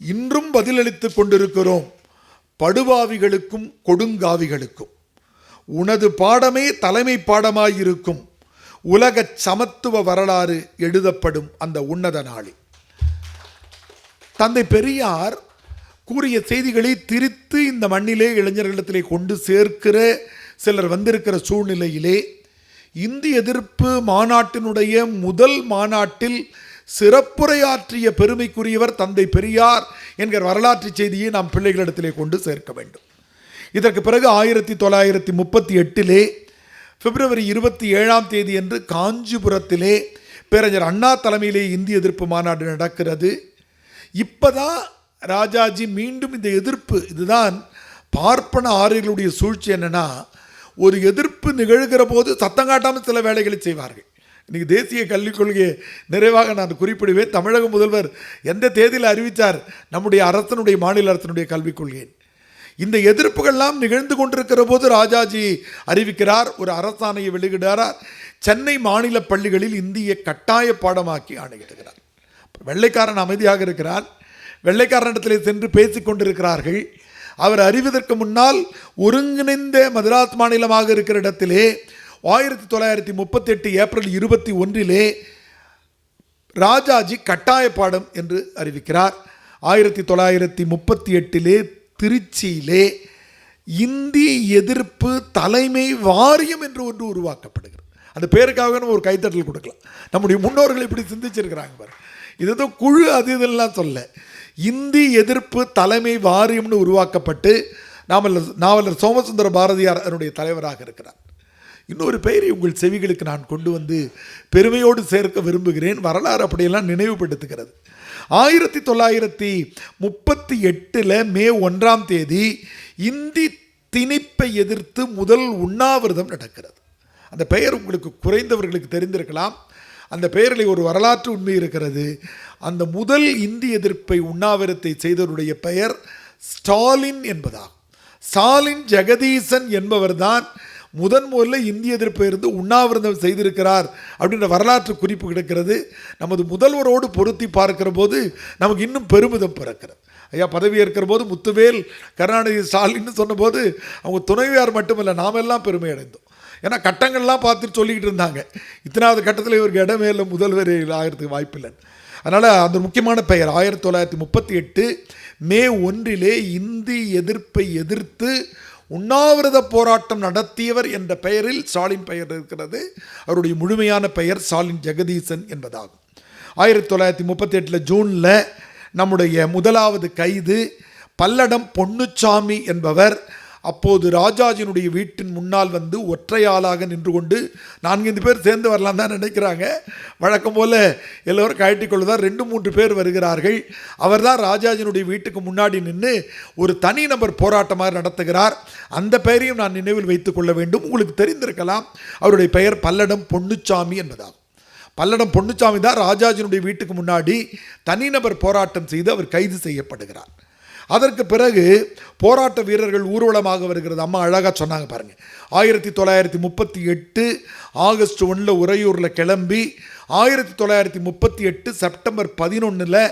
இன்றும் பதிலளித்து கொண்டிருக்கிறோம் படுபாவிகளுக்கும் கொடுங்காவிகளுக்கும். உனது பாடமே தலைமை பாடமாயிருக்கும் உலக சமத்துவ வரலாறு எழுதப்படும் அந்த உன்னத நாளில். தந்தை பெரியார் கூறிய செய்திகளை திரித்து இந்த மண்ணிலே இளைஞர்களிடத்திலே கொண்டு சேர்க்கிற சிலர் வந்திருக்கிற சூழ்நிலையிலே, இந்திய எதிர்ப்பு மாநாட்டினுடைய முதல் மாநாட்டில் சிறப்புரையாற்றிய பெருமைக்குரியவர் தந்தை பெரியார் என்கிற வரலாற்று செய்தியை நாம் பிள்ளைகளிடத்திலே கொண்டு சேர்க்க வேண்டும். இதற்கு பிறகு 1938 பிப்ரவரி 27 அன்று காஞ்சிபுரத்திலே பேரறிஞர் அண்ணா தலைமையிலே இந்திய எதிர்ப்பு மாநாடு நடக்கிறது. இப்போதான் ராஜாஜி மீண்டும் இந்த எதிர்ப்பு, இதுதான் பார்ப்பன ஆரியர்களுடைய சூழ்ச்சி. என்னன்னா, ஒரு எதிர்ப்பு நிகழ்கிற போது சத்தம் காட்டாமல் சில வேலைகளை செய்வார்கள். இன்றைக்கி தேசிய கல்விக் கொள்கையை நிறைவாக நான் குறிப்பிடுவேன். தமிழக முதல்வர் எந்த தேதியில் அறிவித்தார் நம்முடைய அரசனுடைய, மாநில அரசனுடைய கல்விக் கொள்கை. இந்த எதிர்ப்புகள்லாம் நிகழ்ந்து கொண்டிருக்கிற போது ராஜாஜி அறிவிக்கிறார், ஒரு அரசாணையை வெளியிடுகிறார். சென்னை மாநில பள்ளிகளில் இந்திய கட்டாய பாடமாக்கி ஆணையிடுகிறார். வெள்ளைக்காரன் அமைதியாக இருக்கிறார். வெள்ளைக்காரனிடத்திலே சென்று பேசிக் கொண்டிருக்கிறார்கள். அவர் அறிவதற்கு முன்னால் ஒருங்கிணைந்த மதராஸ் மாநிலமாக இருக்கிற இடத்திலே 1938 ஏப்ரல் 21 ராஜாஜி கட்டாய பாடம் என்று அறிவிக்கிறார். 1938 திருச்சியிலே இந்தி எதிர்ப்பு தலைமை வாரியம் என்று ஒன்று உருவாக்கப்படுகிறது. அந்த பேருக்காக நம்ம ஒரு கைத்தட்டல் கொடுக்கலாம். நம்முடைய முன்னோர்கள் இப்படி சிந்திச்சிருக்கிறாங்க பாரு. இதுதான் குழு, அது இதெல்லாம் சொல்ல. இந்தி எதிர்ப்பு தலைமை வாரியம்னு உருவாக்கப்பட்டு நாவலர் சோமசுந்தர பாரதியார் அதனுடைய தலைவராக இருக்கிறார். இன்னொரு பெயரை உங்கள் செவிகளுக்கு நான் கொண்டு வந்து பெருமையோடு சேர்க்க விரும்புகிறேன். வரலாறு அப்படியெல்லாம் நினைவுபடுத்துகிறது. 1938 மே 1 இந்தி திணிப்பை எதிர்த்து முதல் உண்ணாவிரதம் நடக்கிறது. அந்த பெயர் உங்களுக்கு குறைந்தவர்களுக்கு தெரிந்திருக்கலாம். அந்த பெயரில் ஒரு வரலாற்று உண்மை இருக்கிறது. அந்த முதல் இந்தி எதிர்ப்பை உண்ணாவிரத்தை செய்தவருடைய பெயர் ஸ்டாலின் என்பதாகும். ஸ்டாலின் ஜெகதீசன் என்பவர்தான் முதல்ல இந்திய எதிர்ப்பை இருந்து உண்ணாவிரதம் செய்திருக்கிறார் அப்படின்ற வரலாற்று குறிப்பு கிடைக்கிறது. நமது முதல்வரோடு பொருத்தி பார்க்கிற போது நமக்கு இன்னும் பெருமிதம் பிறக்கிறது. ஐயா பதவி ஏற்கிற போது முத்துவேல் கருணாநிதி ஸ்டாலின்னு சொன்னபோது அவங்க துணைவியார் மட்டுமல்ல, நாமெல்லாம் பெருமை அடைந்தோம். ஏன்னா கட்டங்கள்லாம் பார்த்துட்டு சொல்லிக்கிட்டு இருந்தாங்க, இத்தனாவது கட்டத்தில் இவருக்கு இடமே இல்லை, முதல்வர் ஆகிறதுக்கு வாய்ப்பில்லை. அதனால் அந்த முக்கியமான பெயர் 1938 மே 1 இந்தி எதிர்ப்பை எதிர்த்து உண்ணாவிரத போராட்டம் நடத்தியவர் என்ற பெயரில் ஸ்டாலின் பெயர் இருக்கிறது. அவருடைய முழுமையான பெயர் ஸ்டாலின் ஜெகதீசன் என்பதாகும். 1938 ஜூனில் நம்முடைய முதலாவது கைது பல்லடம் பொன்னுச்சாமி என்பவர் அப்போது ராஜாஜினுடைய வீட்டின் முன்னால் வந்து ஒற்றையாளாக நின்று கொண்டு 4-5 பேர் சேர்ந்து வரலாம் தான் நினைக்கிறாங்க. வழக்கம் போல் எல்லோரும் கழட்டிக்கொள்வதால் 2-3 பேர் வருகிறார்கள். அவர் தான் ராஜாஜினுடைய வீட்டுக்கு முன்னாடி நின்று ஒரு தனி நபர் போராட்டமாக நடத்துகிறார். அந்த பெயரையும் நான் நினைவில் வைத்துக் கொள்ள வேண்டும். உங்களுக்கு தெரிந்திருக்கலாம், அவருடைய பெயர் பல்லடம் பொன்னுச்சாமி என்பதாகும். பல்லடம் பொன்னுச்சாமி தான் ராஜாஜினுடைய வீட்டுக்கு முன்னாடி தனிநபர் போராட்டம் செய்து அவர் கைது செய்யப்படுகிறார். அதற்கு பிறகு போராட்ட வீரர்கள் ஊர்வலமாக வருகிறது. அம்மா அழகாக சொன்னாங்க பாருங்கள். 1938 ஆகஸ்ட் 1 உறையூரில் கிளம்பி 1938 செப்டம்பர் 11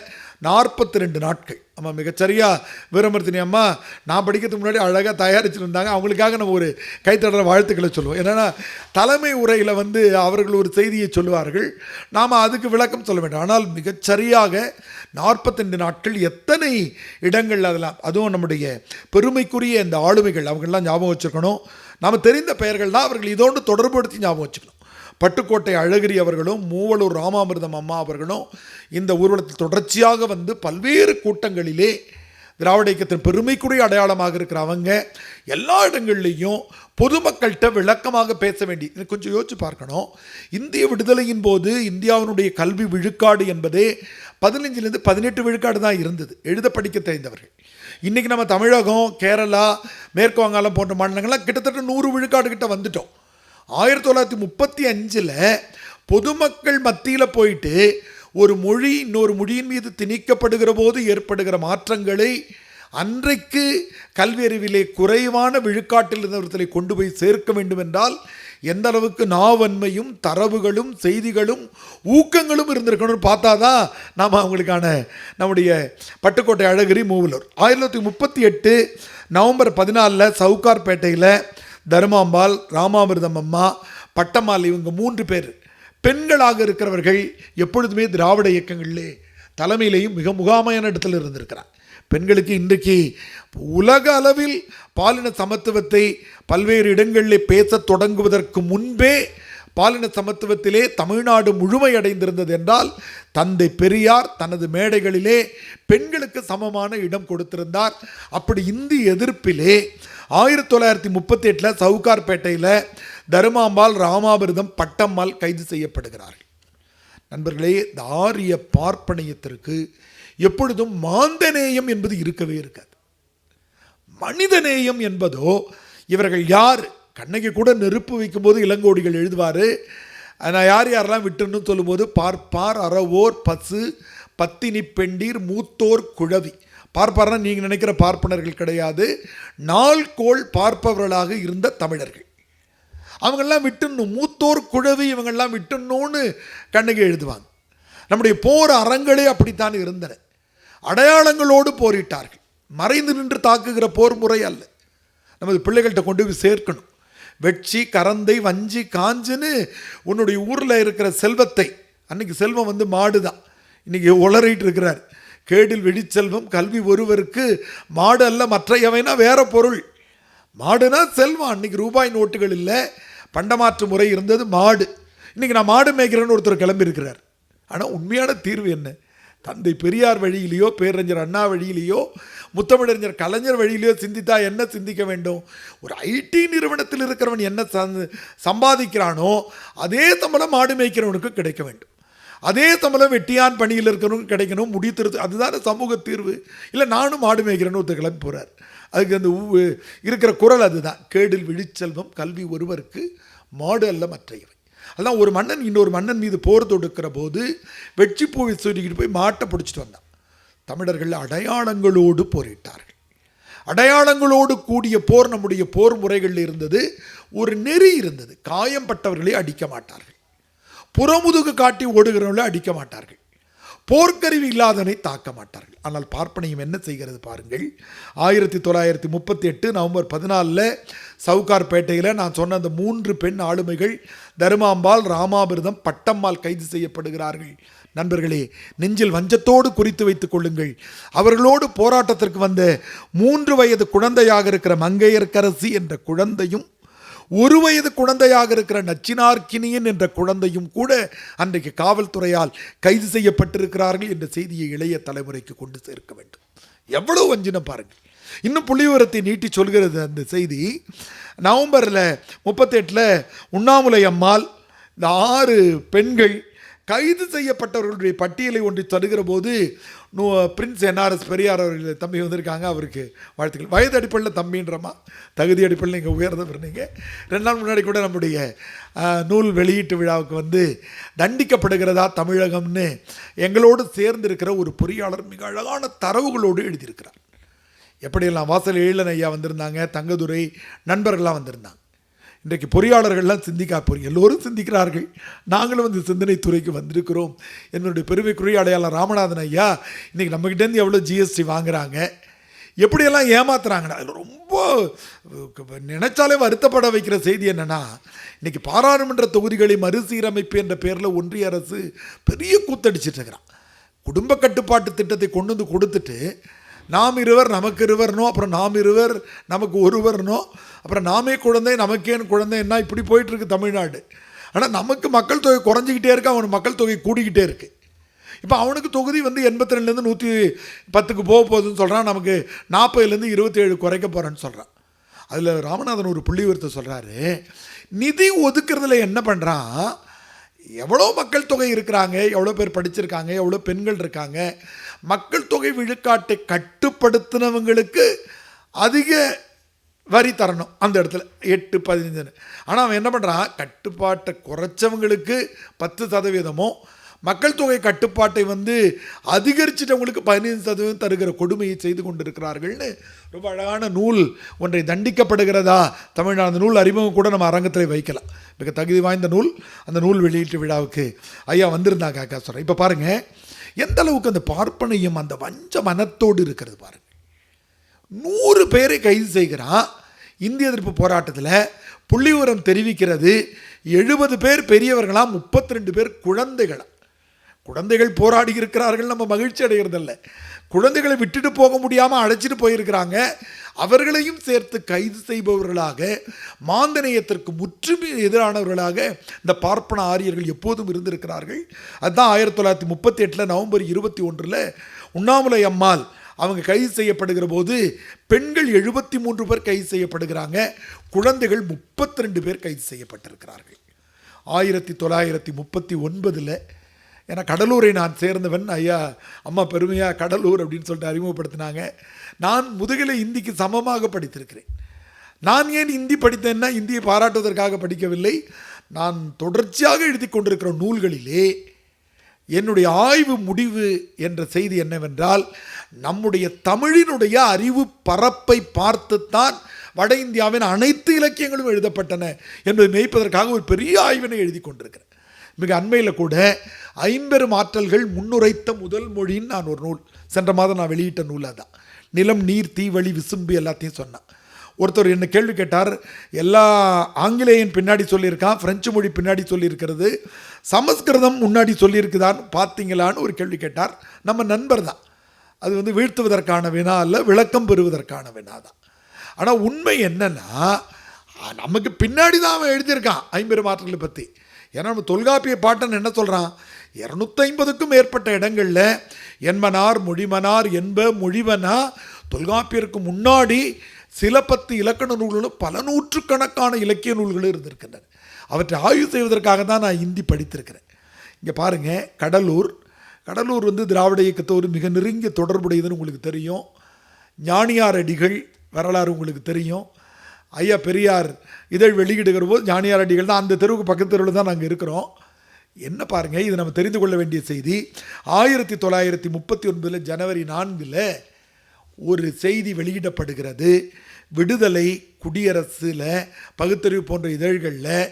42 நாட்கள். அம்மா மிகச்சரியாக வீரமர்த்தினி அம்மா நான் படிக்கிறதுக்கு முன்னாடி அழகாக தயாரிச்சுருந்தாங்க. அவங்களுக்காக நம்ம ஒரு கைத்தடல வாழ்த்துக்களை சொல்லுவோம். என்னென்னா தலைமை உரையில் அவர்கள் ஒரு செய்தியை சொல்லுவார்கள், நாம் அதுக்கு விளக்கம் சொல்ல வேண்டும். ஆனால் மிகச்சரியாக 42 நாட்கள் எத்தனை இடங்கள் அதெல்லாம், அதுவும் நம்முடைய பெருமைக்குரிய இந்த ஆளுமைகள் அவங்கெல்லாம் ஞாபகம் வச்சுருக்கணும். நாம் தெரிந்த பெயர்கள் தான், அவர்கள் இதோடு தொடர்புபடுத்தி ஞாபகம் வச்சுக்கணும். பட்டுக்கோட்டை அழகிரி அவர்களும் மூவலூர் ராமாமிர்தம் அம்மா அவர்களும் இந்த ஊர்வலத்தில் தொடர்ச்சியாக பல்வேறு கூட்டங்களிலே திராவிட இயக்கத்தின் பெருமைக்குரிய அடையாளமாக இருக்கிற அவங்க எல்லா இடங்கள்லையும் பொதுமக்கள்கிட்ட விளக்கமாக பேச வேண்டி. கொஞ்சம் யோசிச்சு பார்க்கணும். இந்திய விடுதலையின் போது இந்தியாவினுடைய கல்வி விழுக்காடு என்பதே 15லேருந்து 18 விழுக்காடு தான் இருந்தது, எழுத படிக்க தெரிந்தவர்கள். இன்றைக்கி நம்ம தமிழகம், கேரளா, மேற்கு வங்காளம் போன்ற மாநிலங்கள்லாம் கிட்டத்தட்ட 100 விழுக்காடு கிட்ட வந்துட்டோம். 1935 பொதுமக்கள் மத்தியில் போயிட்டு ஒரு மொழி இன்னொரு மொழியின் மீது திணிக்கப்படுகிற போது ஏற்படுகிற மாற்றங்களை அன்றைக்கு கல்வி அறிவிலே குறைவான விழுக்காட்டில் இருந்தவர்களை கொண்டு போய் சேர்க்க வேண்டும் என்றால் எந்த அளவுக்கு நாவன்மையும் தரவுகளும் செய்திகளும் ஊக்கங்களும் இருந்திருக்கணும்னு பார்த்தா தான் நாம் அவங்களுக்கான நம்முடைய பட்டுக்கோட்டை அழகிரி மூவலூர் 1938 நவம்பர் 14 சவுகார்பேட்டையில் தர்மாம்பாள், ராமாமிர்தம் அம்மா, பட்டம்மாள் இவங்க 3 பேர் பெண்களாக இருக்கிறவர்கள் எப்பொழுதுமே திராவிட இயக்கங்களிலே தலைமையிலேயும் மிக முகாமையான இடத்தில் இருந்திருக்கிறார். பெண்களுக்கு இன்றைக்கு உலக அளவில் பாலின சமத்துவத்தை பல்வேறு இடங்களில் பேச தொடங்குவதற்கு முன்பே பாலின சமத்துவத்திலே தமிழ்நாடு முழுமையடைந்திருந்தது என்றால் தந்தை பெரியார் தனது மேடைகளிலே பெண்களுக்கு சமமான இடம் கொடுத்திருந்தார். அப்படி இந்திய எதிர்ப்பிலே 1938 சவுகார்பேட்டையில் தருமாம்பாள், ராமாமிர்தம், பட்டம்மாள் கைது செய்யப்படுகிறார்கள். நண்பர்களே, இந்த ஆரிய பார்ப்பனியத்திற்கு எப்பொழுதும் மாந்தநேயம் என்பது இருக்கவே இருக்காது. மனிதநேயம் என்பதோ இவர்கள் யார், கண்ணகி கூட நெருப்பு வைக்கும்போது இளங்கோடிகள் எழுதுவார், நான் யாரெல்லாம் விட்டுன்னு சொல்லும்போது பார்ப்பார் அறவோர் பசு பத்தினி பெண்டீர் மூத்தோர் குழவி. பார்ப்பார்னா நீங்கள் நினைக்கிற பார்ப்பனர்கள் கிடையாது, நாள்கோள் பார்ப்பவர்களாக இருந்த தமிழர்கள். அவங்கெல்லாம் விட்டுணும், மூத்தோர் குழவி இவங்கெல்லாம் விட்டுணும்னு கண்ணகி எழுதுவாங்க. நம்முடைய போர் அரங்களே அப்படித்தான் இருந்தன. அடையாளங்களோடு போரிட்டார்கள். மறைந்து நின்று தாக்குகிற போர் முறை அல்ல. நமது பிள்ளைகள்கிட்ட கொண்டு போய் சேர்க்கணும். வெட்சி கரந்தை வஞ்சி காஞ்சுன்னு உன்னுடைய ஊரில் இருக்கிற செல்வத்தை, அன்றைக்கி செல்வம் மாடு தான், இன்றைக்கி உளறிட்டு இருக்கிறார். கேடில் வெடிச்செல்வம் கல்வி ஒருவருக்கு மாடு அல்ல மற்றையவைனா வேற பொருள். மாடுனா செல்வம். அன்றைக்கி ரூபாய் நோட்டுகள் இல்லை, பண்டமாற்று முறை இருந்தது, மாடு. இன்றைக்கி நான் மாடு மேய்க்கிறேன்னு ஒருத்தர் கிளம்பியிருக்கிறார். ஆனால் உண்மையான தீர்வு என்ன? தந்தை பெரியார் வழியிலையோ, பேரறிஞர் அண்ணா வழியிலையோ, முத்தமிழறிஞர் கலைஞர் வழியிலையோ சிந்தித்தா என்ன சிந்திக்க வேண்டும்? ஒரு ஐடி நிறுவனத்தில் இருக்கிறவன் என்ன சம்பாதிக்கிறானோ அதே சம்பளம் மாடு மேய்க்கிறவனுக்கு கிடைக்க வேண்டும். அதே சம்பளம் வெட்டியான் பணியில் இருக்கிறவனுக்கு கிடைக்கணும். முடித்திருத்து அதுதான சமூக தீர்வு. இல்லை நானும் மாடு மேய்க்கிறேன்னு ஒருத்தர் கிளம்பி போகிறார். அதுக்கு அந்த இருக்கிற குரல் அதுதான், கேடில் விழிச்செல்வம் கல்வி ஒருவருக்கு மாடு அல்ல மற்றையவை. அதான் ஒரு மன்னன் இன்னொரு மன்னன் மீது போர் தொடுக்கிற போது வெற்றி பூவை சொல்லிக்கிட்டு போய் மாட்டை பிடிச்சிட்டு வந்தான். தமிழர்கள் அடையாளங்களோடு போரிட்டார்கள். அடையாளங்களோடு கூடிய போர் நம்முடைய போர் முறைகளில் இருந்தது. ஒரு நெறி இருந்தது. காயம்பட்டவர்களை அடிக்க மாட்டார்கள், புறமுதுகு காட்டி ஓடுகிறவர்களை அடிக்க மாட்டார்கள், போர்க்கருவி இல்லாதவனை தாக்க மாட்டார்கள். ஆனால் பார்ப்பனையும் என்ன செய்கிறது பாருங்கள். 1938 நவம்பர் 14 சவுகார்பேட்டையில் நான் சொன்ன அந்த 3 பெண் ஆளுமைகள் தருமாம்பாள், ராமாமிர்தம், பட்டம்மாள் கைது செய்யப்படுகிறார்கள். நண்பர்களே, நெஞ்சில் வஞ்சத்தோடு குறித்து வைத்துக் கொள்ளுங்கள். அவர்களோடு போராட்டத்திற்கு வந்த 3 வயது குழந்தையாக இருக்கிற மங்கையர்க்கரசி என்ற குழந்தையும் 1 வயது குழந்தையாக இருக்கிற நச்சினார்க்கினியன் என்ற குழந்தையும் கூட அன்றைக்கு காவல்துறையால் கைது செய்யப்பட்டிருக்கிறார்கள் என்ற செய்தியை இளைய தலைமுறைக்கு கொண்டு சேர்க்க வேண்டும். எவ்வளவு வஞ்சினம் பாருங்கள். இன்னும் புள்ளிவிவரத்தை நீட்டி சொல்கிறது அந்த செய்தி. நவம்பரில் 38 உண்ணாமுலை அம்மாள், இந்த 6 பெண்கள் கைது செய்யப்பட்டவர்களுடைய பட்டியலை ஒன்று தருகிற போது பிரின்ஸ் NRS பெரியார் அவர்கள் தம்பி வந்திருக்காங்க, அவருக்கு வாழ்த்துக்கள். வயது அடிப்படையில் தம்பின்றமா, தகுதி அடிப்படையில் நீங்கள் உயர்ந்தவர். நீங்கள் 2 நாள் முன்னாடி கூட நம்முடைய நூல் வெளியீட்டு விழாவுக்கு தண்டிக்கப்படுகிறதா தமிழகம்னு எங்களோடு சேர்ந்திருக்கிற ஒரு பொறியாளர் மிக அழகான தரவுகளோடு எழுதியிருக்கிறார். எப்படியெல்லாம் வாசல் எழிலன் ஐயா வந்திருந்தாங்க, தங்கதுரை நண்பர்கள்லாம் வந்திருந்தாங்க. இன்றைக்கு பொறியாளர்கள்லாம் எல்லோரும் சிந்திக்கிறார்கள். நாங்களும் இந்த சிந்தனை துறைக்கு வந்திருக்கிறோம். என்னுடைய பெருமைக்குரிய அடையாளம் ராமநாதன் ஐயா இன்றைக்கி நம்மக்கிட்டேருந்து எவ்வளோ ஜிஎஸ்டி வாங்குகிறாங்க, எப்படியெல்லாம் ஏமாத்துறாங்கன்னா, அதில் ரொம்ப நினைச்சாலே வருத்தப்பட வைக்கிற செய்தி என்னென்னா, இன்றைக்கி பாராளுமன்ற தொகுதிகளை மறுசீரமைப்பு என்ற பேரில் ஒன்றிய அரசு பெரிய கூத்தடிச்சிட்டு இருக்கிறான். குடும்ப கட்டுப்பாட்டு திட்டத்தை கொண்டு வந்து கொடுத்துட்டு, நாம் இருவர் நமக்கு இருவர்னோ, அப்புறம் நாம் இருவர் நமக்கு ஒருவர்னோ, அப்புறம் நாமே குழந்தை நமக்கேன்னு குழந்தைன்னா இப்படி போயிட்டுருக்கு தமிழ்நாடு. ஆனால் நமக்கு மக்கள் தொகை குறைஞ்சிக்கிட்டே இருக்குது, அவனுக்கு மக்கள் தொகை கூடிக்கிட்டே இருக்குது. இப்போ அவனுக்கு தொகுதி 82லேருந்து 110க்கு போக போகுதுன்னு சொல்கிறான். நமக்கு 40லேருந்து 27 குறைக்க போகிறேன்னு சொல்கிறான். அதில் ராமநாதன் ஒரு புள்ளிவிவரத்தை சொல்கிறாரு. நிதி ஒதுக்குறதுல என்ன பண்ணுறான், எவ்வளோ மக்கள் தொகை இருக்கிறாங்க, எவ்வளோ பேர் படிச்சிருக்காங்க, எவ்வளோ பெண்கள் இருக்காங்க, மக்கள் தொகை விழுக்காட்டை கட்டுப்படுத்தினவங்களுக்கு அதிக வரி தரணும் அந்த இடத்துல 8-15. ஆனால் அவன் என்ன பண்ணுறான், கட்டுப்பாட்டை குறைச்சவங்களுக்கு 10% மக்கள் தொகை கட்டுப்பாட்டை அதிகரிச்சிட்டவங்களுக்கு 15% தருகிற கொடுமையை செய்து கொண்டிருக்கிறார்கள்னு ரொம்ப அழகான நூல் ஒன்றை, தண்டிக்கப்படுகிறதா தமிழ்நாடு நூல் அறிமுகம் கூட நம்ம அரங்கத்தில் வைக்கலாம். மிக தகுதி வாய்ந்த நூல். அந்த நூல் வெளியீட்டு விழாவுக்கு ஐயா வந்திருந்தாங்க அக்கா சொல்கிறேன். இப்போ பாருங்கள் எந்த அளவுக்கு அந்த பார்ப்பனையும் அந்த வஞ்ச மனத்தோடு இருக்கிறது பாருங்கள். 100 பேரை கைது செய்கிறான். இந்திய எதிர்ப்பு போராட்டத்தில் புள்ளிவிவரம் தெரிவிக்கிறது 70 பேர் பெரியவர்களாம், 32 பேர் குழந்தைகளாம். குழந்தைகள் போராடி இருக்கிறார்கள், நம்ம மகிழ்ச்சி அடைகிறதில்ல. குழந்தைகளை விட்டுட்டு போக முடியாமல் அழைச்சிட்டு போயிருக்கிறாங்க. அவர்களையும் சேர்த்து கைது செய்பவர்களாக, மாந்தநேயத்திற்கு முற்றுமே எதிரானவர்களாக இந்த பார்ப்பன ஆரியர்கள் எப்போதும் இருந்திருக்கிறார்கள். அதுதான் 1938 நவம்பர் 21 உண்ணாமுலை அம்மாள் அவங்க கைது செய்யப்படுகிற போது பெண்கள் 73 பேர் கைது செய்யப்படுகிறாங்க, குழந்தைகள் 32 பேர் கைது செய்யப்பட்டிருக்கிறார்கள். 1939 ஏன்னா கடலூரை நான் சேர்ந்தவன், ஐயா அம்மா பெருமையாக கடலூர் அப்படின்னு சொல்லிட்டு அறிமுகப்படுத்தினாங்க. நான் முதுகலை இந்திக்கு சமமாக படித்திருக்கிறேன். நான் ஏன் இந்தி படித்தேன்னா, இந்தியை பாராட்டுவதற்காக படிக்கவில்லை. நான் தொடர்ச்சியாக எழுதி கொண்டிருக்கிற நூல்களிலே என்னுடைய ஆய்வு முடிவு என்ற செய்தி என்னவென்றால், நம்முடைய தமிழினுடைய அறிவு பரப்பை பார்த்துத்தான் வட இந்தியாவின் அனைத்து இலக்கியங்களும் எழுதப்பட்டன என்பதை மெய்ப்பதற்காக ஒரு பெரிய ஆய்வினை எழுதி கொண்டிருக்கிறேன். மிக அண்மையில் கூட 50 ஆற்றல்கள் முன்னுரைத்த முதல் மொழின்னு நான் ஒரு நூல் சென்ற மாதம் நான் வெளியிட்ட நூலாக தான். நிலம், நீர், தீ, வழி, விசும்பு எல்லாத்தையும் சொன்னான். ஒருத்தர் என்ன கேள்வி கேட்டார், எல்லா ஆங்கிலேயன் பின்னாடி சொல்லியிருக்கான், பிரெஞ்சு மொழி பின்னாடி சொல்லியிருக்கிறது, சமஸ்கிருதம் முன்னாடி சொல்லியிருக்குதான்னு பார்த்தீங்களான்னு ஒரு கேள்வி கேட்டார். நம்ம நண்பர் தான். அது வீழ்த்துவதற்கான வினா அல்ல, விளக்கம் பெறுவதற்கான வினா தான். ஆனால் உண்மை என்னன்னா, நமக்கு பின்னாடி தான் அவன் எழுதியிருக்கான் 50 ஆற்றல்களை பற்றி. ஏன்னா நம்ம தொல்காப்பிய பாட்டன் என்ன சொல்கிறான், 250க்கும் மேற்பட்ட இடங்களில் என்மனார் மொழிமனார் என்ப மொழிவனா தொல்காப்பியருக்கு முன்னாடி சில 10 இலக்கண நூல்களும் பல நூற்றுக்கணக்கான இலக்கிய நூல்களும் இருந்திருக்கின்றன. அவற்றை ஆய்வு செய்வதற்காக தான் நான் இந்தி படித்திருக்கிறேன். இங்கே பாருங்கள், கடலூர் திராவிட இயக்கத்தோடு மிக நெருங்கிய தொடர்புடையதுன்னு உங்களுக்கு தெரியும். ஞானியார் அடிகள் வரலாறு உங்களுக்கு தெரியும். ஐயா பெரியார் இதழ் வெளியிடுகிற போது ஞானியார் அடிகள் தான் அந்த தெருவுக்கு பக்கத்து தெருவில் தான் நாங்கள் இருக்கிறோம். என்ன பாருங்கள், இது நம்ம தெரிந்து கொள்ள வேண்டிய செய்தி. 1939 ஜனவரி 4 ஒரு செய்தி வெளியிடப்படுகிறது. விடுதலை, குடியரசில், பகுத்தறிவு போன்ற இதழ்களில்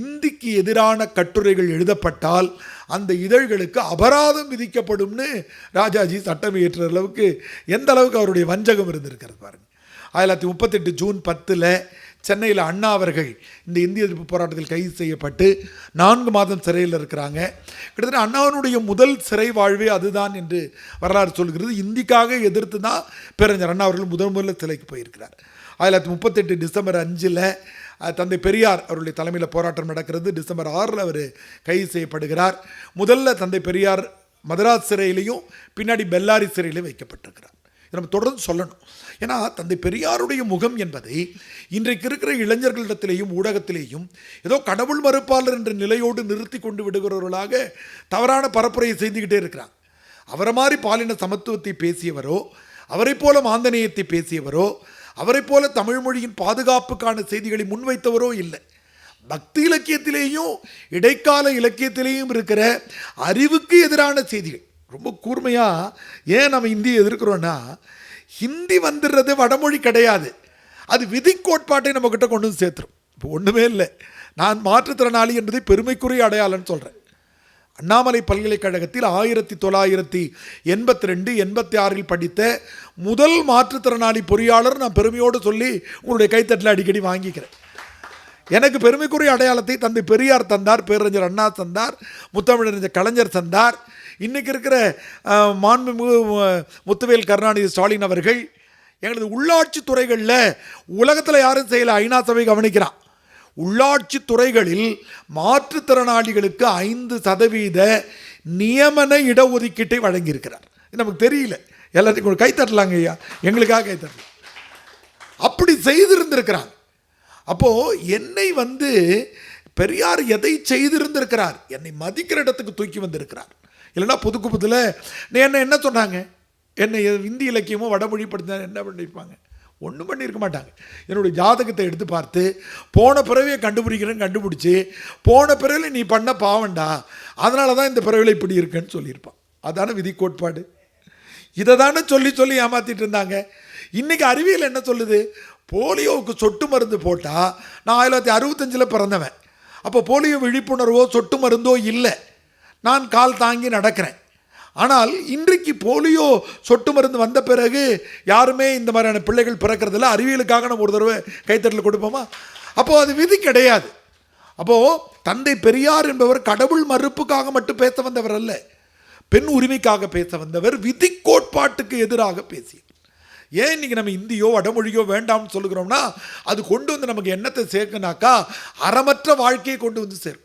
இந்திக்கு எதிரான கட்டுரைகள் எழுதப்பட்டால் அந்த இதழ்களுக்கு அபராதம் விதிக்கப்படும்னு ராஜாஜி சட்டம் இயற்ற அளவுக்கு எந்த அளவுக்கு அவருடைய வஞ்சகம் இருந்திருக்கிறது பாருங்கள். 1938 ஜூன் 10 சென்னையில் அண்ணா அவர்கள் இந்த இந்திய எதிர்ப்பு போராட்டத்தில் கைது செய்யப்பட்டு 4 மாதம் சிறையில் இருக்கிறாங்க. கிட்டத்தட்ட அண்ணாவினுடைய முதல் சிறை வாழ்வே அதுதான் என்று வரலாறு சொல்கிறது. இந்திக்காக எதிர்த்து தான் பேரறிஞர் அண்ணா அவர்கள் முதல்ல சிறைக்கு போயிருக்கிறார். 1938 டிசம்பர் 5 தந்தை பெரியார் அவருடைய தலைமையில் போராட்டம் நடக்கிறது. டிசம்பர் 6 அவர் கைது செய்யப்படுகிறார். முதல்ல தந்தை பெரியார் மதராஸ் சிறையிலையும் பின்னாடி பெல்லாரி சிறையிலையும் வைக்கப்பட்டிருக்கிறார். இதை நம்ம தொடர்ந்து சொல்லணும். ஏன்னா தந்தை பெரியாருடைய முகம் என்பதை இன்றைக்கு இருக்கிற இளைஞர்களிடத்திலேயும் ஊடகத்திலேயும் ஏதோ கடவுள் மறுப்பாளர் என்ற நிலையோடு நிறுத்தி கொண்டு விடுகிறவர்களாக தவறான பரப்புரையை செய்துக்கிட்டே இருக்கிறாங்க. அவரை மாதிரி பாலின சமத்துவத்தை பேசியவரோ, அவரை போல மாந்தநேயத்தை பேசியவரோ, அவரை போல தமிழ் மொழியின் பாதுகாப்புக்கான செய்திகளை முன்வைத்தவரோ இல்லை. பக்தி இலக்கியத்திலேயும் இடைக்கால இலக்கியத்திலேயும் இருக்கிற அறிவுக்கு எதிரான செய்திகள் ரொம்ப கூர்மையாக. ஏன் நம்ம இந்தியை எதிர்க்கிறோன்னா, ஹிந்தி வந்துடுறது வடமொழி கிடையாது, அது விதி கோட்பாட்டை நம்மக்கிட்ட கொண்டு வந்து சேர்த்துரும். இப்போ ஒன்றுமே இல்லை, நான் மாற்றுத்திறனாளி என்பதை பெருமைக்குரிய அடையாளம்னு சொல்கிறேன். அண்ணாமலை பல்கலைக்கழகத்தில் 1982-86 படித்த முதல் மாற்றுத்திறனாளி பொறியாளர் நான் பெருமையோடு சொல்லி உங்களுடைய கைத்தட்டில் அடிக்கடி வாங்கிக்கிறேன். எனக்கு பெருமைக்குரிய அடையாளத்தை தந்தை பெரியார் தந்தார், பேரறிஞர் அண்ணா தந்தார், முத்தமிழறிஞர் கலைஞர் தந்தார். இன்றைக்கி இருக்கிற மாண்புமிகு முத்துவேல் கருணாநிதி ஸ்டாலின் அவர்கள் எங்களது உள்ளாட்சி துறைகளில் உலகத்தில் யாரும் செய்யலை, ஐநா சபை கவனிக்கிறான். உள்ளாட்சி துறைகளில் மாற்றுத்திறனாளிகளுக்கு 5% நியமன இடஒதுக்கீட்டை வழங்கியிருக்கிறார். நமக்கு தெரியல, எல்லாத்தையும் கைத்தட்டலாங்க ஐயா, எங்களுக்காக கைத்தட்டலாம். அப்படி செய்திருந்திருக்கிறாங்க. அப்போது என்னை பெரியார் எதை செய்திருந்திருக்கிறார், என்னை மதிக்கிற இடத்துக்கு தூக்கி வந்திருக்கிறார். இல்லைன்னா புதுக்குப்பத்தில் என்ன சொன்னாங்க, என்னை இந்தி இலக்கியமோ வடமொழி படித்த என்ன பண்ணியிருப்பாங்க, ஒன்றும் பண்ணியிருக்க மாட்டாங்க. என்னுடைய ஜாதகத்தை எடுத்து பார்த்து போன பிறவையை கண்டுபிடிச்சு போன பிறவில நீ பண்ண பாவண்டா, அதனால தான் இந்த பிறவில இப்படி இருக்குன்னு சொல்லியிருப்பான். அதான விதி கோட்பாடு. இதை தானே சொல்லி ஏமாற்றிட்டு இருந்தாங்க. இன்றைக்கி அறிவியல் என்ன சொல்லுது, போலியோவுக்கு சொட்டு மருந்து போட்டால், நான் 1965 பிறந்தவன், அப்போ போலியோ விழிப்புணர்வோ சொட்டு மருந்தோ இல்லை, நான் கால் தாங்கி நடக்கிறேன். ஆனால் இன்றைக்கு போலியோ சொட்டு மருந்து வந்த பிறகு யாருமே இந்த மாதிரியான பிள்ளைகள் பிறக்கிறதில்ல. அறிவியலுக்காக நம்ம ஒரு தடவை கைத்தட்டல் கொடுப்போமா? அப்போது அது விதி கிடையாது. அப்போது தந்தை பெரியார் என்பவர் கடவுள் மறுப்புக்காக மட்டும் பேச வந்தவர் அல்ல, பெண் உரிமைக்காக பேச வந்தவர், விதி கோட்பாட்டுக்கு எதிராக பேசியவர். ஏன் இன்றைக்கி நம்ம இந்தியோ வடமொழியோ வேண்டாம்னு சொல்லுகிறோம்னா, அது கொண்டு வந்து நமக்கு என்னத்தை சேர்க்குனாக்கா அறமற்ற வாழ்க்கையை கொண்டு வந்து சேர்க்கும்.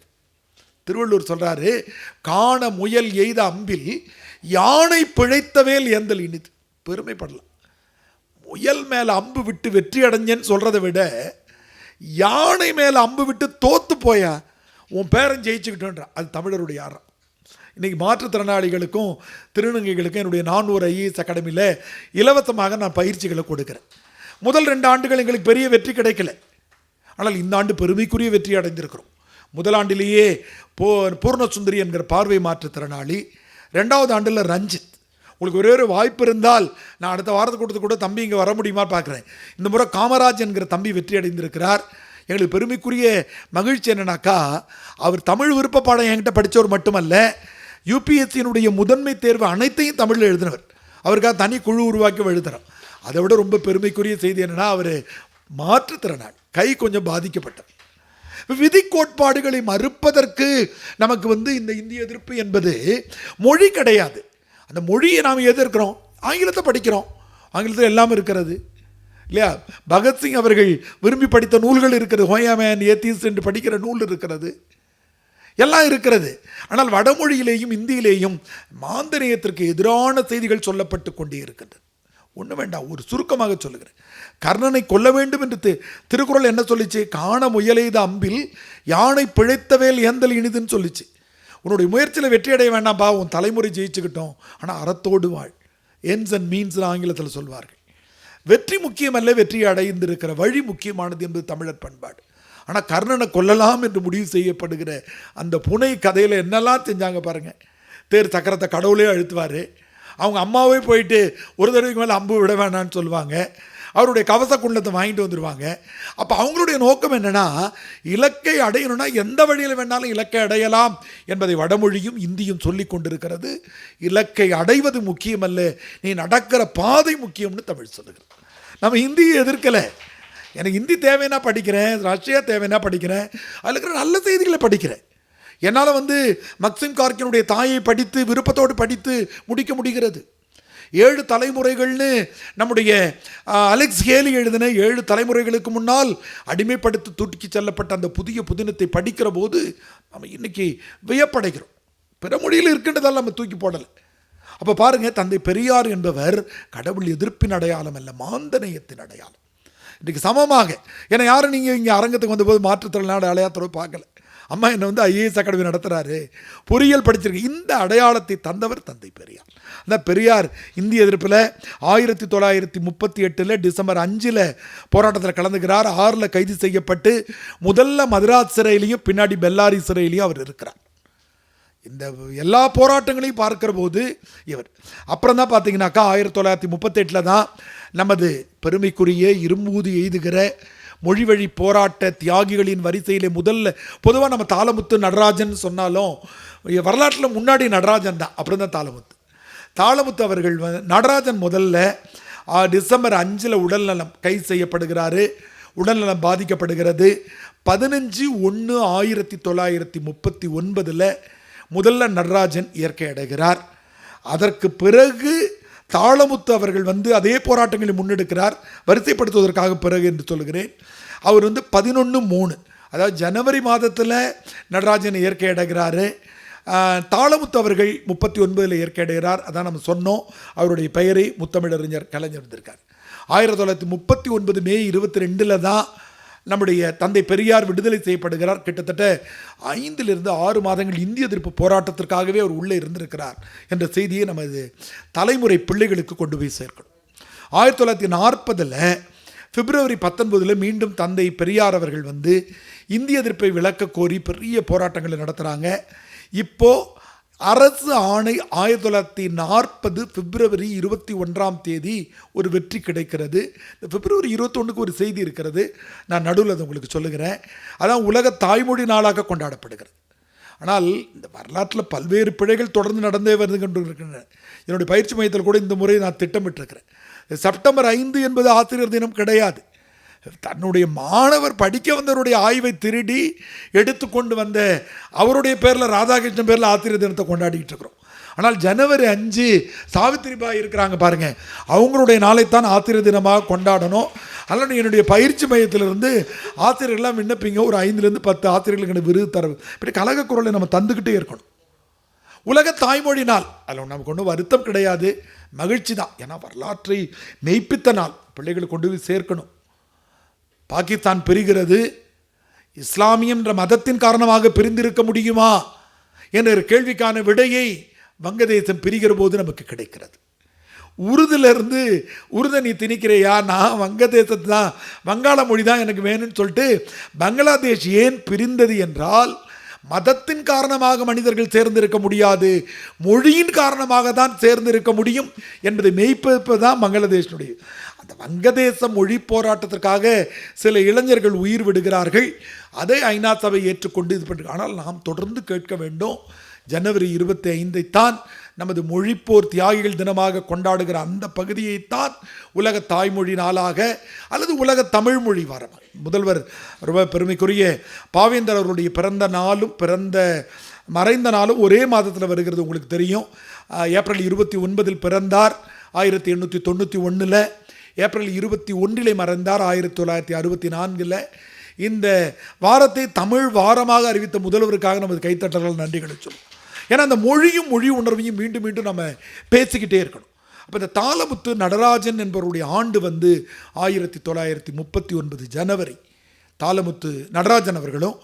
திருவள்ளுவர் சொல்கிறாரு, காண முயல் எய்த அம்பில் யானை பிழைத்தவேல் ஏந்தல் இனிது. பெருமைப்படலாம். முயல் மேலே அம்பு விட்டு வெற்றி அடைஞ்சேன்னு சொல்கிறத விட யானை மேலே அம்பு விட்டு தோத்து போயா உன் பேரன் ஜெயிச்சுக்கிட்டோன்றான். அது தமிழருடைய ஆரம். இன்றைக்கி மாற்றுத்திறனாளிகளுக்கும் திருநங்கைகளுக்கும் என்னுடைய 400 IAS அகாடமியில் இலவசமாக நான் பயிற்சிகளை கொடுக்குறேன். முதல் 2 ஆண்டுகள் எங்களுக்கு பெரிய வெற்றி கிடைக்கல, ஆனால் இந்த ஆண்டு பெருமைக்குரிய வெற்றி அடைந்திருக்கிறோம். முதல் ஆண்டிலேயே பூர்ணசுந்தரி என்கிற பார்வை மாற்றுத்திறனாளி, 2வது ஆண்டில் ரஞ்சித். உங்களுக்கு ஒரே ஒரு வாய்ப்பு இருந்தால் நான் அடுத்த வாரத்துக்கு கொடுத்து கூட தம்பி இங்கே வர முடியுமா பார்க்குறேன். இந்த முறை காமராஜ் என்கிற தம்பி வெற்றி அடைந்திருக்கிறார். எங்களுக்கு பெருமைக்குரிய மகிழ்ச்சி என்னன்னாக்கா, அவர் தமிழ் விருப்ப பாடம் என்கிட்ட படித்தவர் மட்டுமல்ல, UPSC முதன்மை தேர்வு அனைத்தையும் தமிழில் எழுதினவர். அவருக்காக தனி குழு உருவாக்கி எழுதுகிறோம். அதை விட ரொம்ப பெருமைக்குரிய செய்தி என்னென்னா, அவர் மாற்றுத்திறனாளி, கை கொஞ்சம் பாதிக்கப்பட்டார். விதி கோட்பாடுகளை மறுப்பதற்கு நமக்கு இந்த இந்திய எதிர்ப்பு என்பது மொழி கிடையாது. அந்த மொழியை நாம் எதிர்க்கிறோம், ஆங்கிலத்தை படிக்கிறோம், ஆங்கிலத்தில் எல்லாம் இருக்கிறது இல்லையா? பகத்சிங் அவர்கள் விரும்பி படித்த நூல்கள் இருக்கிறது, ஹோயாமேன் ஏத்தீஸ் என்று படிக்கிற நூல் இருக்கிறது, எல்லாம் இருக்கிறது. ஆனால் வடமொழியிலேயும் இந்தியிலேயும் மாந்தநேயத்திற்கு எதிரான செய்திகள் சொல்லப்பட்டு கொண்டே இருக்கின்றது. ஒன்று வேண்டாம், ஒரு சுருக்கமாக சொல்லுகிறேன். கர்ணனை கொல்ல வேண்டும் என்று திருக்குறள் என்ன சொல்லிச்சு? காண முயலெய்த அம்பில் யானை பிழைத்தவேல் ஏந்தல் இனிதுன்னு சொல்லிச்சு. உன்னுடைய முயற்சியில் வெற்றி அடைய வேண்டாம்ப்பா, உன் தலைமுறை ஜெயிச்சுக்கிட்டோம், ஆனால் அறத்தோடு வாழ். என்ஸ் அண்ட் மீன்ஸ் ஆங்கிலத்தில் சொல்வார்கள். வெற்றி முக்கியமல்ல, வெற்றியை அடைந்திருக்கிற வழி முக்கியமானது என்பது தமிழர் பண்பாடு. ஆனால் கர்ணனை கொல்லலாம் என்று முடிவு செய்யப்படுகிற அந்த புனை கதையில் என்னெல்லாம் செஞ்சாங்க பாருங்கள். தேர் சக்கரத்தை கடவுளே அழுத்துவார், அவங்க அம்மாவே போயிட்டு ஒரு தடவைக்கு மேலே அம்பு விட வேணான்னு சொல்லுவாங்க, அவருடைய கவச குண்டத்தை வாங்கிட்டு வந்துடுவாங்க. அப்போ அவங்களுடைய நோக்கம் என்னென்னா, இலக்கை அடையணும்னா எந்த வழியில் வேணாலும் இலக்கை அடையலாம் என்பதை வடமொழியும் இந்தியும் சொல்லி கொண்டிருக்கிறது. இலக்கை அடைவது முக்கியமல்ல, நீ நடக்கிற பாதை முக்கியம்னு தமிழ் சொல்லுகிறது. நம்ம இந்தியை எதிர்க்கலை, எனக்கு ஹிந்தி தேவைன்னா படிக்கிறேன், ரஷ்யா தேவைன்னா படிக்கிறேன், அதில் இருக்கிற நல்ல செய்திகளை படிக்கிறேன். என்னால் மக்சிம் கார்கினுடைய தாயை படித்து விருப்பத்தோடு படித்து முடிக்க முடிகிறது. 7 தலைமுறைகள்னு நம்முடைய அலெக்ஸ் ஹேலி எழுதின 7 தலைமுறைகளுக்கு முன்னால் அடிமைப்படுத்தி தூக்கி செல்லப்பட்ட அந்த புதிய புதினத்தை படிக்கிற போது நம்ம இன்றைக்கி வியப்படைகிறோம். பிற மொழியில் இருக்கின்றதால் நம்ம தூக்கி போடலை. அப்போ பாருங்கள், தந்தை பெரியார் என்பவர் கடவுள் எதிர்ப்பின் அடையாளம் அல்ல, மாந்தநேயத்தின் அடையாளம். இன்றைக்கு சமமாக ஏன்னா யாரும் நீங்கள் இங்கே அரங்கத்துக்கு வந்தபோது மாற்றுத்திறனாளி அடையாளத்தோடு பார்க்கல. அம்மா என்னை IAS அகாடமி நடத்துகிறாரு, பொறியியல் படிச்சிருக்கு. இந்த அடையாளத்தை தந்தவர் தந்தை பெரியார். அந்த பெரியார் இந்திய எதிர்ப்பில் 1938 டிசம்பர் 5 போராட்டத்தில் கலந்துக்கிறார். 6 கைது செய்யப்பட்டு முதல்ல மதுராஸ் சிறையிலையும் பின்னாடி பெல்லாரி சிறையிலையும் அவர் இருக்கிறார். இந்த எல்லா போராட்டங்களையும் பார்க்கிற போது இவர் அப்புறம் தான் பார்த்தீங்கன்னாக்கா 1938 தான் நமது பெருமைக்குரிய இரும்பூதி எய்துகிற மொழி வழி போராட்ட தியாகிகளின் வரிசையிலே முதல்ல பொதுவாக நம்ம தாளமுத்து நடராஜன் சொன்னாலும் வரலாற்றில் முன்னாடி நடராஜன் தான், அப்புறம் தான் தாளமுத்து அவர்கள் நடராஜன் முதல்ல டிசம்பர் 5 உடல்நலம் கைது செய்யப்படுகிறாரு, உடல்நலம் பாதிக்கப்படுகிறது. 15/1/1939 முதல்ல நடராஜன் இயற்கை அடைகிறார். அதற்கு பிறகு தாளமுத்து அவர்கள் அதே போராட்டங்களை முன்னெடுக்கிறார், வரிசைப்படுத்துவதற்காக பிறகு என்று சொல்கிறேன். அவர் 11/3 அதாவது ஜனவரி மாதத்தில் நடராஜன் இயற்கை அடைகிறாரு. தாளமுத்து அவர்கள் 39 இயற்கை அடைகிறார். அதான் நம்ம சொன்னோம், அவருடைய பெயரை முத்தமிழறிஞர் கலைஞர் இருந்திருக்கார். 1939 மே 22 தான் நம்முடைய தந்தை பெரியார் விடுதலை செய்யப்படுகிறார். கிட்டத்தட்ட 5-6 மாதங்கள் இந்திய எதிர்ப்பு போராட்டத்திற்காகவே அவர் உள்ளே இருந்திருக்கிறார் என்ற செய்தியை நமது தலைமுறை பிள்ளைகளுக்கு கொண்டு போய் சேர்க்கணும். 1940 பிப்ரவரி 19 மீண்டும் தந்தை பெரியார் அவர்கள் இந்திய எதிர்ப்பை விளக்க கோரி பெரிய போராட்டங்களை நடத்துகிறாங்க. இப்போது அரசு ஆணை 1940 பிப்ரவரி 21 ஒரு வெற்றி கிடைக்கிறது. இந்த பிப்ரவரி 21 ஒரு செய்தி இருக்கிறது, நான் நடுவில் அதை உங்களுக்கு சொல்லுகிறேன். அதான் உலக தாய்மொழி நாளாக கொண்டாடப்படுகிறது. ஆனால் இந்த வரலாற்றில் பல்வேறு பிழைகள் தொடர்ந்து நடந்தே வந்து கொண்டு இருக்கின்றன. என்னுடைய பயிற்சி மையத்தில் கூட இந்த முறை நான் திட்டமிட்டிருக்கிறேன். செப்டம்பர் 5 என்பது ஆசிரியர் தினம் கிடையாது. தன்னுடைய மாணவர் படிக்க வந்தவருடைய ஆய்வை திருடி எடுத்துக்கொண்டு வந்த அவருடைய பேரில், ராதாகிருஷ்ணன் பேரில் ஆசிரியர் தினத்தை கொண்டாடிட்டு இருக்கிறோம். ஆனால் ஜனவரி 5 சாவித்திரிபாய் இருக்கிறாங்க பாருங்கள், அவங்களுடைய நாளைத்தான் ஆசிரியர் தினமாக கொண்டாடணும். அதனால் என்னுடைய பயிற்சி மையத்திலிருந்து ஆசிரியர்கள்லாம் விண்ணப்பிங்க, ஒரு 5-10 ஆசிரியர்களுக்கு விருது தர, இப்படி கழக குரலை நம்ம தந்துக்கிட்டே இருக்கணும். உலக தாய்மொழி நாள், அதில் நமக்கு ஒன்றும் வருத்தம் கிடையாது, மகிழ்ச்சி தான். ஏன்னா வரலாற்றை மெய்ப்பித்த நாள், பிள்ளைகளை கொண்டு போய் சேர்க்கணும். பாகிஸ்தான் பிரிகிறது, இஸ்லாமியம் என்ற மதத்தின் காரணமாக பிரிந்திருக்க முடியுமா என்ற கேள்விக்கான விடையை வங்கதேசம் பிரிகிற போது நமக்கு கிடைக்கிறது. உருதுலேருந்து உருதை நீ திணிக்கிறையா, நான் வங்கதேசத்து தான், வங்காள மொழி தான் எனக்கு வேணும்னு சொல்லிட்டு பங்களாதேஷ் ஏன் பிரிந்தது என்றால், மதத்தின் காரணமாக மனிதர்கள் சேர்ந்திருக்க முடியாது, மொழியின் காரணமாக தான் சேர்ந்திருக்க முடியும் என்பதை மெய்ப்பிப்பது தான் பங்களாதேஷனுடைய. அந்த வங்கதேச மொழி போராட்டத்திற்காக சில இளைஞர்கள் உயிர் விடுகிறார்கள். அதை ஐநா சபை ஏற்றுக்கொண்டு இது பண்ணுறாங்க. ஆனால் நாம் தொடர்ந்து கேட்க வேண்டும், ஜனவரி 25 தான் நமது மொழிப்போர் தியாகிகள் தினமாக கொண்டாடுகிற அந்த பகுதியைத்தான் உலக தாய்மொழி நாளாக அல்லது உலக தமிழ் மொழி வாரம். முதல்வர் ரொம்ப பெருமைக்குரிய பாவேந்தர் அவருடைய பிறந்த நாளும் மறைந்த நாளும் ஒரே மாதத்தில் வருகிறது. உங்களுக்கு தெரியும், ஏப்ரல் 29 பிறந்தார் 1891, ஏப்ரல் 21 மறைந்தார் 1964. இந்த வாரத்தை தமிழ் வாரமாக அறிவித்த முதல்வருக்காக நமது கைத்தட்டல்கள் நன்றிகளை சொல்லும். ஏன்னா அந்த மொழியும் மொழி உணர்வையும் மீண்டும் மீண்டும் நம்ம பேசிக்கிட்டே இருக்கணும். அப்போ இந்த தாளமுத்து நடராஜன் என்பவருடைய ஆண்டு 1939 ஜனவரி. தாளமுத்து நடராஜன் அவர்களும்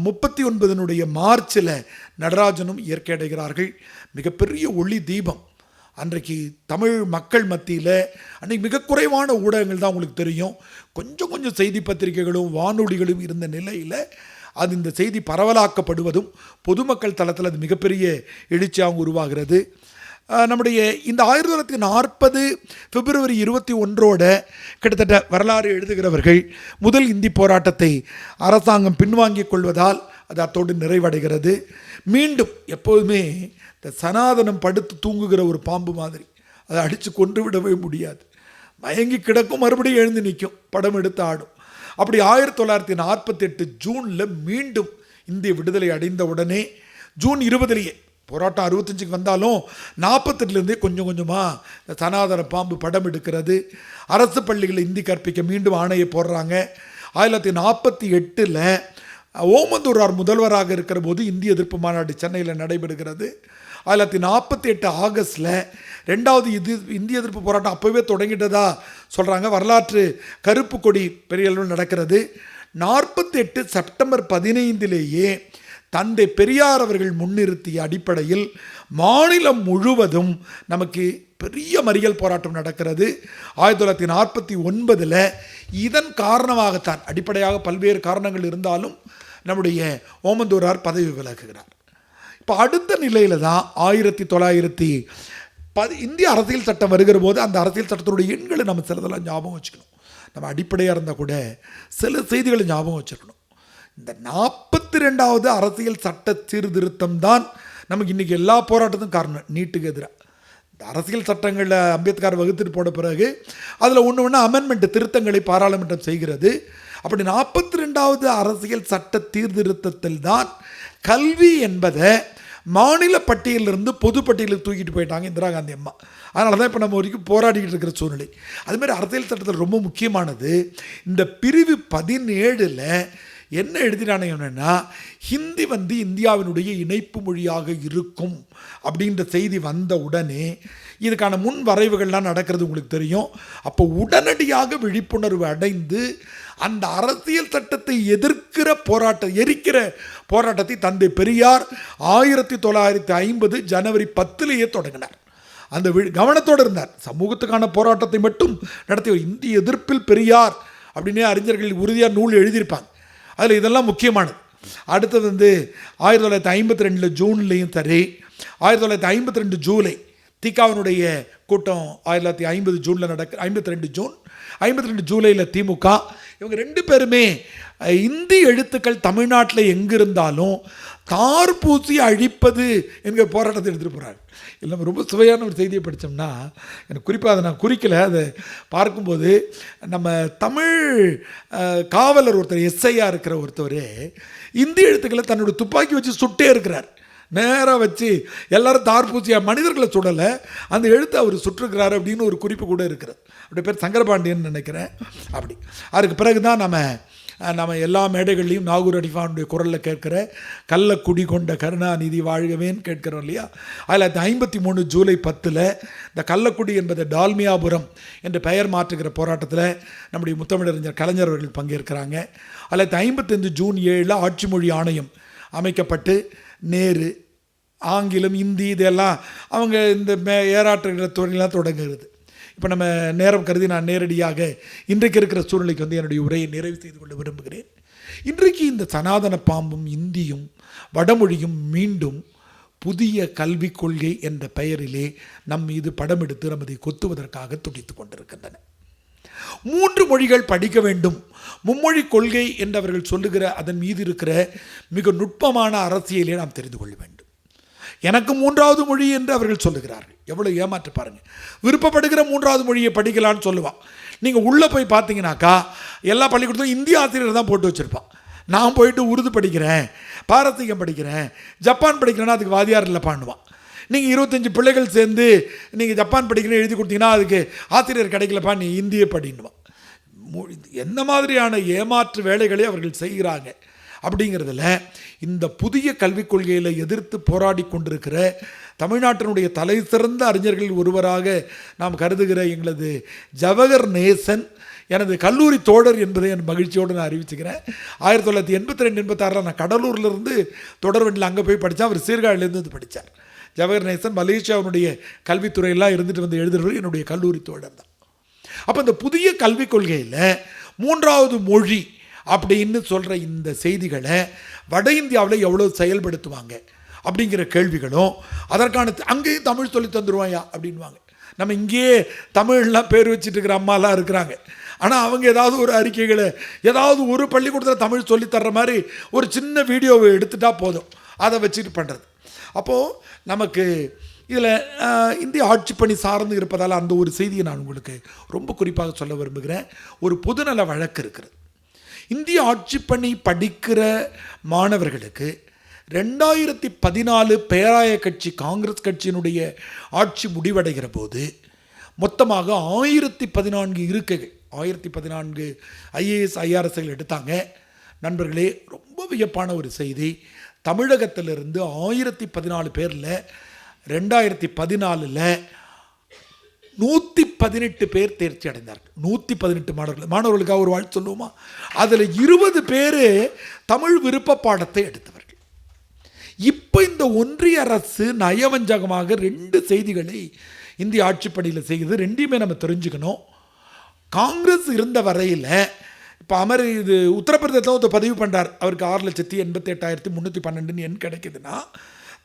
39 மார்ச்சில் நடராஜனும் இயற்கை அடைகிறார்கள். மிகப்பெரிய ஒளி தீபம். அன்றைக்கு தமிழ் மக்கள் மத்தியில் அன்றைக்கி மிக குறைவான ஊடகங்கள் தான், உங்களுக்கு தெரியும், கொஞ்சம் செய்தி பத்திரிகைகளும் வானொலிகளும் இருந்த நிலையில் அது இந்த செய்தி பரவலாக்கப்படுவதும் பொதுமக்கள் தளத்தில் அது மிகப்பெரிய எழுச்சியாக உருவாகிறது. நம்முடைய இந்த 1940 பிப்ரவரி 21 கிட்டத்தட்ட வரலாறு எழுதுகிறவர்கள் முதல் இந்தி போராட்டத்தை அரசாங்கம் பின்வாங்கிக் கொள்வதால் அது அத்தோடு நிறைவடைகிறது. மீண்டும் எப்போதுமே இந்த சனாதனம் படுத்து தூங்குகிற ஒரு பாம்பு மாதிரி, அதை அடித்து கொன்று விடவே முடியாது. மயங்கி கிடக்கும், மறுபடியும் எழுந்து நிற்கும், படம் எடுத்து ஆடும். அப்படி 1948 ஜூனில் மீண்டும் இந்திய விடுதலை அடைந்த உடனே ஜூன் 20 போராட்டம் 65 வந்தாலும் 48 கொஞ்சம் கொஞ்சமாக இந்த சனாதன பாம்பு படம் எடுக்கிறது. அரசு பள்ளிகளில் இந்தி கற்பிக்க மீண்டும் ஆணையை போடுறாங்க. 1948 ஓமந்தூரார் முதல்வராக இருக்கிற போது இந்திய எதிர்ப்பு மாநாடு சென்னையில் நடைபெறுகிறது. 1948 ஆகஸ்டில் 2வது இந்திய எதிர்ப்பு போராட்டம் அப்போவே தொடங்கிட்டதா சொல்கிறாங்க. வரலாற்று கருப்பு கொடி பெரிய அளவில் நடக்கிறது. 48 செப்டம்பர் 15 தந்தை பெரியார் அவர்கள் முன்னிறுத்திய அடிப்படையில் மாநிலம் முழுவதும் நமக்கு பெரிய மறியல் போராட்டம் நடக்கிறது. 1949 இதன் காரணமாகத்தான், அடிப்படையாக பல்வேறு காரணங்கள் இருந்தாலும் நம்முடைய ஓமந்தூரார் பதவி விலகுகிறார். இப்போ அடுத்த நிலையில் தான் 1910 இந்திய அரசியல் சட்டம் வருகிற போது அந்த அரசியல் சட்டத்தினுடைய எண்களை நம்ம சிலதெல்லாம் ஞாபகம் வச்சுக்கணும். நம்ம அடிப்படையாக இருந்தால் கூட சில செய்திகளை ஞாபகம் வச்சுக்கணும். இந்த 42வது அரசியல் சட்ட சீர்திருத்தம் தான் நமக்கு இன்றைக்கி எல்லா போராட்டத்துக்கும் காரணம். நீட்டுக்கு எதிராக இந்த அரசியல் சட்டங்களில் அம்பேத்கர் வகுத்துட்டு போன பிறகு அதில் ஒன்று அமெண்ட்மெண்ட் திருத்தங்களை பாராளுமன்றம் செய்கிறது. அப்படி 42வது அரசியல் சட்ட சீர்திருத்தத்தில் தான் கல்வி என்பதை மாநில பட்டியலிருந்து பொது பட்டியலுக்கு தூக்கிட்டு போயிட்டாங்க இந்திரா காந்தி அம்மா. அதனால தான் இப்போ நம்ம வரைக்கும் போராடிக்கிட்டு இருக்கிற சூழ்நிலை. அதுமாதிரி அரசியல் சட்டத்தில் ரொம்ப முக்கியமானது இந்த பிரிவு 17ல் என்ன எழுதினானுங்கன்னா, ஹிந்தி இந்தியாவினுடைய இணைப்பு மொழியாக இருக்கும் அப்படின்ற செய்தி வந்த உடனே இதுக்கான முன் வரைவுகள்லாம் நடக்கிறது உங்களுக்கு தெரியும். அப்போ உடனடியாக விழிப்புணர்வு அடைந்து அந்த அரசியல் சட்டத்தை எரிக்கிற போராட்டத்தை தந்தை பெரியார் 1950 ஜனவரி 10 தொடங்கினார். அந்த கவனத்தோடு இருந்தார். சமூகத்துக்கான போராட்டத்தை மட்டும் நடத்தி இந்திய எதிர்ப்பில் பெரியார் அப்படின்னே அறிஞர்கள் உறுதியாக நூல் எழுதியிருப்பாங்க. அதில் இதெல்லாம் முக்கியமானது. அடுத்தது 1952 ஜூன்லேயும் சரி, 1952 ஜூலை திகாவினுடைய கூட்டம் 1950 ஜூனில் 52 ஜூலையில் திமுக இவங்க 2 பேருமே இந்தி எழுத்துக்கள் தமிழ்நாட்டில் எங்கே இருந்தாலும் தார் பூசி அழிப்பது என்கிற போராட்டத்தை எடுத்துகிட்டு போகிறாங்க. இல்லை ரொம்ப சுவையான ஒரு செய்தியை படித்தோம்னா, எனக்கு குறிப்பாக அதை நான் குறிக்கலை, அதை பார்க்கும்போது நம்ம தமிழ் காவலர் ஒருத்தர் எஸ்ஐயாக இருக்கிற ஒருத்தர் இந்தி எழுத்துக்களை தன்னோட துப்பாக்கி வச்சு சுட்டே இருக்கிறார். நேராக வச்சு எல்லாரும் தார்பூசியாக மனிதர்களை சுடலை, அந்த எழுத்தை அவர் சுற்றுக்கிறார் அப்படின்னு ஒரு குறிப்பு கூட இருக்கிறது. அப்படி பேர் சங்கரபாண்டியன் நினைக்கிறேன். அப்படி அதுக்கு பிறகு தான் நம்ம எல்லா மேடைகள்லையும் நாகூர் அடிஃபானுடைய குரலில் கேட்குற கள்ளக்குடி கொண்ட கருணாநிதி வாழ்கவேன்னு கேட்குறோம் இல்லையா. 1953 ஜூலை 10 இந்த கள்ளக்குடி என்பதை டால்மியாபுரம் என்று பெயர் மாற்றுகிற போராட்டத்தில் நம்முடைய முத்தமிழறிஞர் கலைஞர் அவர்கள் பங்கேற்கிறாங்க. 1955 ஜூன் 7 ஆட்சி மொழி ஆணையம் அமைக்கப்பட்டு நேரு ஆங்கிலம் இந்தி இதெல்லாம் அவங்க இந்த ஏறாற்றுகிற தொழிலாம் தொடங்குகிறது. இப்போ நம்ம நேரம் கருதி நான் நேரடியாக இன்றைக்கு இருக்கிற சூழ்நிலைக்கு என்னுடைய உரையை நிறைவு செய்து கொள்ள விரும்புகிறேன். இன்றைக்கு இந்த சனாதன பாம்பும் இந்தியும் வடமொழியும் மீண்டும் புதிய கல்விக் கொள்கை என்ற பெயரிலே நம் மீது படம் எடுத்து நம்மை கொத்துவதற்காக துடித்து கொண்டிருக்கின்றன. 3 மொழிகள் படிக்க வேண்டும், மும்மொழி கொள்கை என்று அவர்கள் சொல்லுகிற அதன் மீது இருக்கிற மிக நுட்பமான அரசியலை நாம் தெரிந்து கொள்ள வேண்டும். எனக்கு 3வது மொழி என்று அவர்கள் சொல்லுகிறார்கள். எவ்வளோ ஏமாற்று பாருங்கள். விருப்பப்படுகிற 3வது மொழியை படிக்கலான்னு சொல்லுவான். நீங்கள் உள்ளே போய் பார்த்தீங்கன்னாக்கா எல்லா பள்ளிக்கூடத்தும் இந்திய ஆசிரியர் தான் போட்டு வச்சுருப்பான். நான் போயிட்டு உருது படிக்கிறேன், பாரசீகம் படிக்கிறேன், ஜப்பான் படிக்கிறேன்னா அதுக்கு வாதியார் இல்லை பண்ணுவான். நீங்கள் 25 பிள்ளைகள் சேர்ந்து நீங்கள் ஜப்பான் படிக்கிறேன்னு எழுதி கொடுத்தீங்கன்னா அதுக்கு ஆசிரியர் கிடைக்கலப்பா, நீ இந்திய படின்னுவான். என்ன மாதிரியான ஏமாற்று வேலைகளை அவர்கள் செய்கிறாங்க அப்படிங்கிறதுல இந்த புதிய கல்விக் கொள்கையில் எதிர்த்து போராடி கொண்டிருக்கிற தமிழ்நாட்டினுடைய தலை சிறந்த அறிஞர்களில் ஒருவராக நாம் கருதுகிற எங்களது ஜவஹர் நேசன் எனது கல்லூரி தோழர் என்பதை என் மகிழ்ச்சியோடு நான் அறிவிச்சுக்கிறேன். 1982-86 நான் கடலூர்லேருந்து தொடர்வண்டியில் அங்கே போய் படித்தேன். அவர் சீர்காழிலேருந்து வந்து படித்தார். ஜவஹர் நேசன் மலேசியாவுடைய கல்வித்துறையெல்லாம் இருந்துட்டு வந்து எழுதுறது என்னுடைய கல்லூரி தோழர் தான். அப்போ இந்த புதிய கல்விக் கொள்கையில் 3வது மொழி அப்படின்னு சொல்கிற இந்த செய்திகளை வட இந்தியாவில் எவ்வளோ செயல்படுத்துவாங்க அப்படிங்கிற கேள்விகளும் அதற்கான அங்கேயும் தமிழ் சொல்லி தந்துடுவாயா அப்படின்வாங்க. நம்ம இங்கேயே தமிழ்லாம் பேர் வச்சுட்டு இருக்கிற அம்மாலாம் இருக்கிறாங்க. ஆனால் அவங்க ஏதாவது ஒரு அறிக்கைகளை ஏதாவது ஒரு பள்ளிக்கூடத்தில் தமிழ் சொல்லித்தர்ற மாதிரி ஒரு சின்ன வீடியோவை எடுத்துட்டா போதும், அதை வச்சுட்டு பண்ணுறது. அப்போது நமக்கு இதில் இந்திய ஆட்சி பணி சார்ந்து இருப்பதால் அந்த ஒரு செய்தியை நான் உங்களுக்கு ரொம்ப குறிப்பாக சொல்ல விரும்புகிறேன். ஒரு பொதுநல வழக்கு இருக்கிறது. இந்திய ஆட்சி பணி படிக்கிற மாணவர்களுக்கு 2014 பேராய கட்சி காங்கிரஸ் கட்சியினுடைய ஆட்சி முடிவடைகிற போது மொத்தமாக 1014 இருக்கைகள் 1014 ஐஏஎஸ் ஐஆர்எஸ்கள் எடுத்தாங்க. நண்பர்களே, ரொம்ப வியப்பான ஒரு செய்தி. தமிழகத்திலிருந்து 1014 பேரில் 2014 118 பேர் தேர்ச்சி அடைந்தார்கள். 118 மாணவர்களுக்காக ஒரு வாழ்த்து சொல்லுவோமா? அதில் 20 பேர் தமிழ் விருப்ப பாடத்தை எடுத்தவர்கள். இப்போ இந்த ஒன்றிய அரசு நயவஞ்சகமாக 2 செய்திகளை இந்திய ஆட்சி பணியில் செய்கிறது. 2மே நம்ம தெரிஞ்சுக்கணும். காங்கிரஸ் இருந்த வரையில் இப்போ இது உத்தரப்பிரதேசத்தில் ஒருத்தர் பதிவு பண்ணுறார். அவருக்கு 6,88,312 எண் கிடைக்குதுன்னா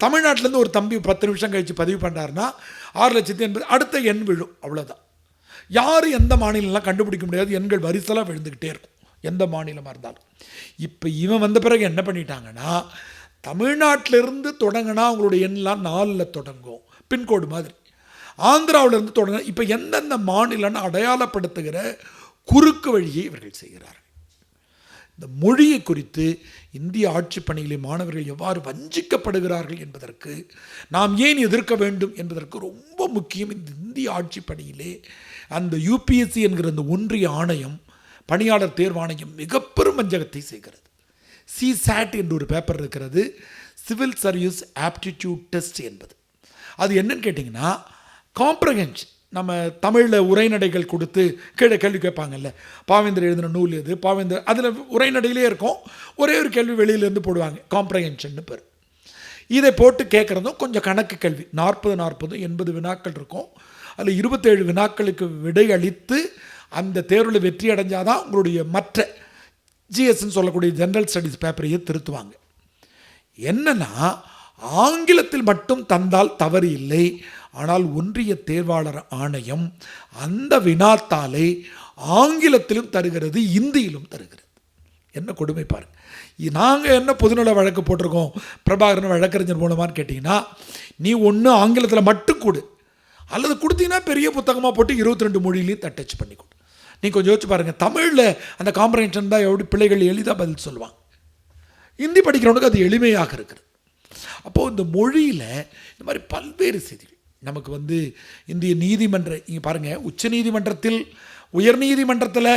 தமிழ்நாட்டிலேருந்து ஒரு தம்பி 10 நிமிஷம் கழித்து பதிவு பண்ணுறாருன்னா 6,80,000 அடுத்த எண் விழும், அவ்வளோதான். யாரும் எந்த மாநிலம்லாம் கண்டுபிடிக்க முடியாது, எண்கள் வரிசலாக விழுந்துக்கிட்டே இருக்கும் எந்த மாநிலமாக இருந்தாலும். இப்போ இவன் வந்த பிறகு என்ன பண்ணிட்டாங்கன்னா, தமிழ்நாட்டிலிருந்து தொடங்கினா அவங்களுடைய எண்ணெலாம் 4ல் தொடங்கும், பின்கோடு மாதிரி. ஆந்திராவிலிருந்து தொடங்க இப்போ எந்தெந்த மாநிலம்னு அடையாளப்படுத்துகிற குறுக்கு வழியை இவர்கள் செய்கிறார்கள். இந்த மொழியை குறித்து இந்திய ஆட்சி பணியிலே மாணவர்கள் எவ்வாறு வஞ்சிக்கப்படுகிறார்கள் என்பதற்கு நாம் ஏன் எதிர்க்க வேண்டும் என்பதற்கு ரொம்ப முக்கியம். இந்த இந்திய ஆட்சி பணியிலே அந்த UPSC என்கிற அந்த ஒன்றிய ஆணையம், பணியாளர் தேர்வாணையம் மிக பெரும் வஞ்சகத்தை செய்கிறது. CSAT என்று ஒரு பேப்பர் இருக்கிறது, சிவில் சர்வீஸ் ஆப்டிடியூட் டெஸ்ட் என்பது. அது என்னன்னு கேட்டிங்கன்னா, காம்ப்ரஹென்ஷன். நம்ம தமிழில் உரைநடைகள் கொடுத்து கீழே கேள்வி கேட்பாங்கல்ல, பாவேந்தர் எழுதின நூல் எது, பாவேந்தர், அதில் உரைநடையிலே இருக்கும், ஒரே ஒரு கேள்வி வெளியிலேருந்து போடுவாங்க, காம்ப்ரஹென்ஷன் பேர். இதை போட்டு கேட்குறதும் கொஞ்சம் கணக்கு கேள்வி, 40 80 வினாக்கள் இருக்கும். அதில் 27 வினாக்களுக்கு விடை அளித்து அந்த தேர்வில் வெற்றி அடைஞ்சாதான் உங்களுடைய மற்ற GSன்னு சொல்லக்கூடிய ஜென்ரல் ஸ்டடீஸ் பேப்பரையே திருத்துவாங்க. என்னன்னா, ஆங்கிலத்தில் மட்டும் தந்தால் தவறு இல்லை, ஆனால் ஒன்றிய தேர்வாளர் ஆணையம் அந்த வினாத்தாளை ஆங்கிலத்திலும் தருகிறது, இந்தியிலும் தருகிறது. என்ன கொடுமை பாருங்க. நாங்கள் என்ன பொதுநல வழக்கு போட்டிருக்கோம் பிரபாகரன் வழக்கறிஞர் மூலமானு கேட்டிங்கன்னா, நீ ஒன்று ஆங்கிலத்தில் மட்டும் கொடு, அல்லது கொடுத்தீங்கன்னா பெரிய புத்தகமாக போட்டு 22 மொழியிலையும் தட்டச்சு பண்ணி கொடு. நீங்கள் கொஞ்சம் யோசிச்சு பாருங்கள், தமிழில் அந்த காம்ப்ரஹென்ஷன் தான் எப்படி பிள்ளைகள் எளிதாக பதில் சொல்லுவாங்க, ஹிந்தி படிக்கிறவனுக்கு அது எளிமையாக இருக்கிறது. அப்போது இந்த மொழியில் இந்த மாதிரி பல்வேறு செய்திகள் நமக்கு இந்திய நீதிமன்ற, இங்கே பாருங்கள், உச்ச நீதிமன்றத்தில் உயர் நீதிமன்றத்தில்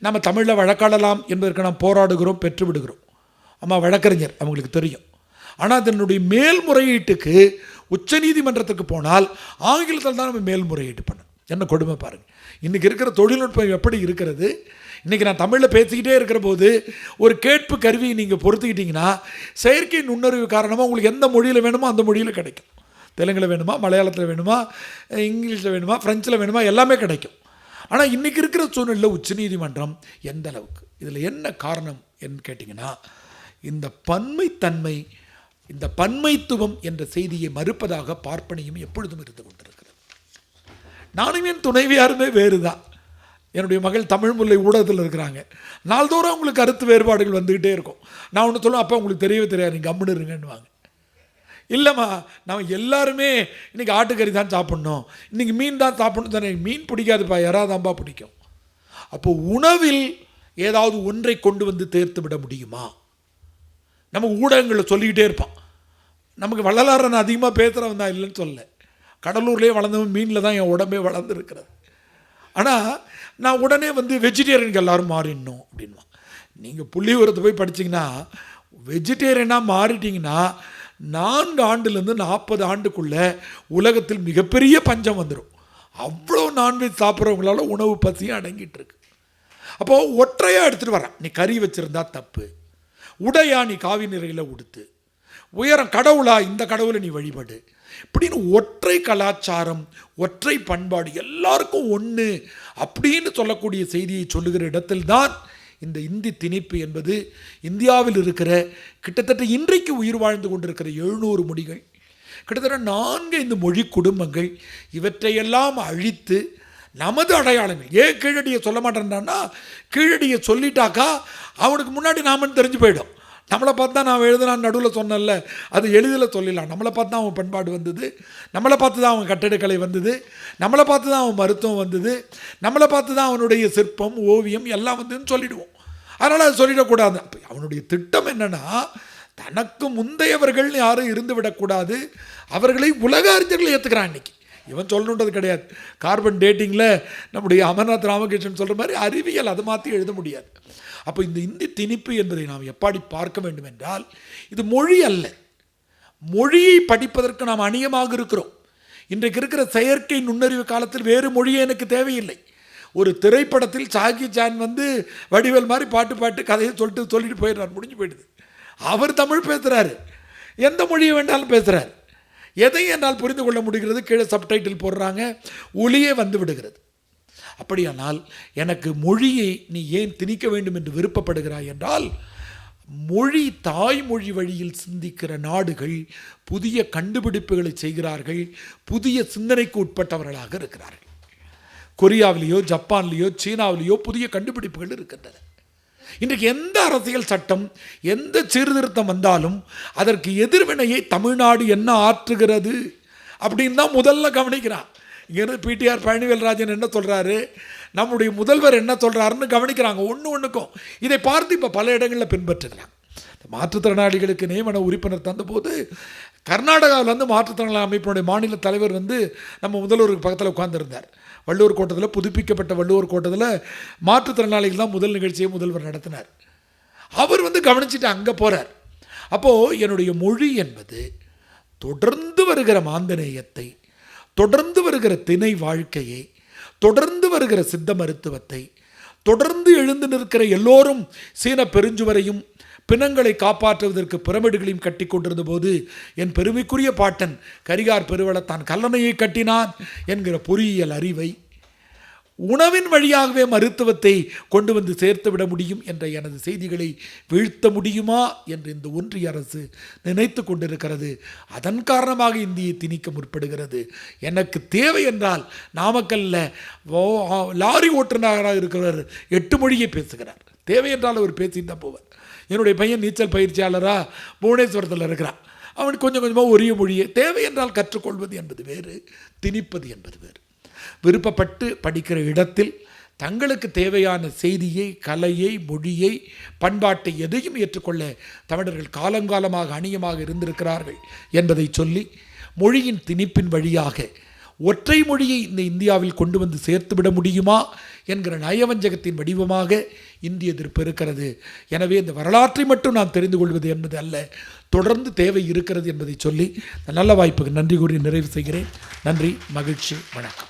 நம்ம தமிழில் வழக்காடலாம் என்பதற்கு நாம் போராடுகிறோம், பெற்று விடுகிறோம். ஆமாம், வழக்கறிஞர் அவங்களுக்கு தெரியும். ஆனால் அதனுடைய மேல்முறையீட்டுக்கு உச்ச நீதிமன்றத்துக்கு போனால் ஆங்கிலத்தில் தான் நம்ம மேல்முறையீட்டு பண்ணணும். என்ன கொடுமை பாருங்கள். இன்றைக்கி இருக்கிற தொழில்நுட்பம் எப்படி இருக்கிறது. இன்றைக்கி நான் தமிழில் பேசிக்கிட்டே இருக்கிற போது ஒரு கேட்பு கருவியை நீங்கள் பொறுத்துக்கிட்டிங்கன்னா, செயற்கை நுண்ணறிவு காரணமாக உங்களுக்கு எந்த மொழியில் வேணுமோ அந்த மொழியில் கிடைக்கும். தெலுங்கில் வேணுமா, மலையாளத்தில் வேணுமா, இங்கிலீஷில் வேணுமா, ஃப்ரெஞ்சில் வேணுமா, எல்லாமே கிடைக்கும். ஆனால் இன்றைக்கி இருக்கிற சூழ்நிலையில் உச்சநீதிமன்றம் எந்த அளவுக்கு, இதில் என்ன காரணம் என்று கேட்டிங்கன்னா, இந்த பன்மைத்தன்மை, இந்த பன்மைத்துவம் என்ற செய்தியை மறுப்பதாக பார்ப்பனியும் எப்பொழுதும் இருந்து கொண்டிருக்கிறது. நானும் என் துணைவியாருமே வேறு தான். என்னுடைய மகள் தமிழ் முல்லை ஊடகத்தில் இருக்கிறாங்க. நாள்தோறும் அவங்களுக்கு கருத்து வேறுபாடுகள் வந்துக்கிட்டே இருக்கும். நான் ஒன்று சொல்லுவேன், அப்போ உங்களுக்கு தெரியவே தெரியாது, நீங்கள் கம்முன்னு இருங்கன்னுவாங்க. இல்லைம்மா, நம்ம எல்லாருமே இன்றைக்கி ஆட்டுக்கறி தான் சாப்பிட்ணும், இன்றைக்கி மீன் தான் சாப்பிட்ணும் தானே. மீன் பிடிக்காதுப்பா, யாராதான்பா பிடிக்கும். அப்போது உணவில் ஏதாவது ஒன்றை கொண்டு வந்து தேர்த்து விட முடியுமா? நமக்கு ஊடகங்களில் சொல்லிக்கிட்டே இருப்பான். நமக்கு வள்ளலாரன் அதிகமாக பேசுகிறவன் தான், இல்லைன்னு சொல்ல. கடலூர்லேயே வளர்ந்தவன், மீனில் தான் என் உடம்பே வளர்ந்துருக்கிறது. ஆனால் நான் உடனே வெஜிடேரியனுக்கு எல்லோரும் மாறிடணும் அப்படின்வா. நீங்கள் புள்ளிவிவரத்தை போய் படிச்சிங்கன்னா, வெஜிடேரியனாக மாறிட்டிங்கன்னா 4 ஆண்டுலேருந்து 40 ஆண்டுக்குள்ளே உலகத்தில் மிகப்பெரிய பஞ்சம் வந்துடும். அவ்வளோ நான்வெஜ் சாப்பிட்றவங்களால உணவு பசியும் அடங்கிட்டு இருக்கு. அப்போது ஒற்றையாக எடுத்துகிட்டு வரேன். நீ கறி வச்சுருந்தா தப்பு, உடையா நீ காவி நிறையில் உடுத்து, உயரம் கடவுளா இந்த கடவுளை நீ வழிபடு, இப்படின்னு ஒற்றை கலாச்சாரம், ஒற்றை பண்பாடு, எல்லாருக்கும் ஒன்று அப்படின்னு சொல்லக்கூடிய செய்தியை சொல்லுகிற இடத்தில்தான் இந்த இந்தி திணிப்பு என்பது இந்தியாவில் இருக்கிற கிட்டத்தட்ட இன்றைக்கு உயிர் வாழ்ந்து கொண்டிருக்கிற 700 மொழிகள், கிட்டத்தட்ட 4-5 மொழி குடும்பங்கள், இவற்றையெல்லாம் அழித்து நமது அடையாளங்கள். ஏன் கீழடியை சொல்ல மாட்டேன்டான்னா, கீழடியை சொல்லிட்டாக்கா அவனுக்கு முன்னாடி நாமன்னு தெரிஞ்சு போயிடும். நம்மளை பார்த்து தான் நான் எழுதுனான்னு நடுவில் சொன்னல, அது எளிதில் சொல்லிடலாம். நம்மளை பார்த்து தான் அவன் பண்பாடு வந்தது, நம்மளை பார்த்து தான் அவன் கட்டடக்கலை வந்தது, நம்மளை பார்த்து தான் அவன் மருத்துவம் வந்தது, நம்மளை பார்த்து தான் அவனுடைய சிற்பம், ஓவியம் எல்லாம் வந்ததுன்னு சொல்லிடுவோம். அதனால் அது சொல்லிடக்கூடாது. அப்போ அவனுடைய திட்டம் என்னென்னா, தனக்கு முந்தையவர்கள் யாரும் இருந்து விடக்கூடாது, அவர்களை உலக அறிஞர்கள் ஏற்றுக்கிறான். இன்றைக்கி இவன் சொல்லணுன்றது கிடையாது. கார்பன் டேட்டிங்கில் நம்முடைய அமர்நாத் ராமகிருஷ்ணன் சொல்கிற மாதிரி அறிவியல் அதை மாற்றி எழுத முடியாது. அப்போ இந்த இந்தி திணிப்பு என்பதை நாம் எப்படி பார்க்க வேண்டும் என்றால், இது மொழி அல்ல. மொழியை படிப்பதற்கு நாம் அந்நியமாக இருக்கிறோம். இன்றைக்கு இருக்கிற செயற்கை நுண்ணறிவு காலத்தில் வேறு மொழியே எனக்கு தேவையில்லை. ஒரு திரைப்படத்தில் சாகி சான் வடிவேல் மாதிரி பாட்டு கதையை சொல்லிட்டு போயிடுறார், முடிஞ்சு போயிடுது. அவர் தமிழ் பேசுகிறாரு, எந்த மொழியை வேண்டாலும் பேசுகிறார், எதை என்னால் புரிந்து கொள்ள முடிகிறது. கீழே சப்டைட்டில் போடுறாங்க, ஒளியே விடுகிறது. அப்படியானால் எனக்கு மொழியை நீ ஏன் திணிக்க வேண்டும் என்று விருப்பப்படுகிறாய் என்றால், தாய்மொழி வழியில் சிந்திக்கிற நாடுகள் புதிய கண்டுபிடிப்புகளை செய்கிறார்கள், புதிய சிந்தனைக்கு உட்பட்டவர்களாக இருக்கிறார்கள். கொரியாவிலேயோ ஜப்பான்லேயோ சீனாவிலேயோ புதிய கண்டுபிடிப்புகள் இருக்கின்றன. இன்றைக்கு எந்த அரசியல் சட்டம், எந்த சீர்திருத்தம் வந்தாலும் அதற்கு எதிர்வினையை தமிழ்நாடு என்ன ஆற்றுகிறது அப்படின்னு தான் முதல்ல கவனிக்கிறான். இங்கேருந்து பிடிஆர் பழனிவேல்ராஜன் என்ன சொல்கிறாரு, நம்முடைய முதல்வர் என்ன சொல்கிறாருன்னு கவனிக்கிறாங்க ஒன்றுக்கும். இதை பார்த்து இப்போ பல இடங்களில் பின்பற்றுகிறாங்க. மாற்றுத்திறனாளிகளுக்கு நியமன உறுப்பினர் தந்தபோது கர்நாடகாவிலேருந்து மாற்றுத்திறனாளி அமைப்பினுடைய மாநில தலைவர் நம்ம முதல்வருக்கு பக்கத்தில் உட்கார்ந்துருந்தார். வள்ளுவர் கோட்டத்தில், புதுப்பிக்கப்பட்ட வள்ளுவர் கோட்டத்தில் மாற்றுத்திறனாளிகள் தான் முதல் நிகழ்ச்சியை முதல்வர் நடத்தினார். அவர் கவனிச்சுட்டு அங்கே போகிறார். அப்போது என்னுடைய மொழி என்பது தொடர்ந்து வருகிற மாந்தநேயத்தை, தொடர்ந்து வருகிற திணை வாழ்க்கையை, தொடர்ந்து வருகிற சித்த மருத்துவத்தை, தொடர்ந்து எழுந்து நிற்கிற எல்லோரும் சீன பெருஞ்சுவரையும் பிணங்களை காப்பாற்றுவதற்கு பிரமிடுகளையும் கட்டி கொண்டிருந்த போது என் பெருமைக்குரிய பாட்டன் கரிகார் பெருவளத்தான் கல்லணையை கட்டினான் என்கிற பொறியியல் அறிவை, உணவின் வழியாகவே மருத்துவத்தை கொண்டு வந்து சேர்த்து விட முடியும் என்ற எனது செய்திகளை வீழ்த்த முடியுமா என்று இந்த ஒன்றிய அரசு நினைத்து கொண்டிருக்கிறது. அதன் காரணமாக இந்தியை திணிக்க முற்படுகிறது. எனக்கு தேவை என்றால் நாமக்கல்லில் லாரி ஓட்டுநராக இருக்கிறவர் 8 மொழியை பேசுகிறார். தேவை என்றால் அவர் பேசிட்டு தான் போவார். என்னுடைய பையன் நீச்சல் பயிற்சியாளராக புவனேஸ்வரத்தில் இருக்கிறான். அவன் கொஞ்சம் கொஞ்சமாக ஒரே மொழியை தேவை என்றால் கற்றுக்கொள்வது என்பது வேறு, திணிப்பது என்பது வேறு. விருப்பப்பட்டு படிக்கிற இடத்தில் தங்களுக்கு தேவையான செய்தியை, கலையை, மொழியை, பண்பாட்டை எதையும் ஏற்றுக்கொள்ள தமிழர்கள் காலங்காலமாக அணியமாக இருந்திருக்கிறார்கள் என்பதை சொல்லி, மொழியின் திணிப்பின் வழியாக ஒற்றை மொழியை இந்த இந்தியாவில் கொண்டு வந்து சேர்த்துவிட முடியுமா என்கிற நயவஞ்சகத்தின் வடிவமாக இந்திய எதிர்ப்பு இருக்கிறது. எனவே இந்த வரலாற்றை மட்டும் நாம் தெரிந்து கொள்வது என்பது அல்ல, தொடர்ந்து தேவை இருக்கிறது என்பதை சொல்லி நல்ல வாய்ப்புக்கு நன்றி கூறி நிறைவு செய்கிறேன். நன்றி, மகிழ்ச்சி, வணக்கம்.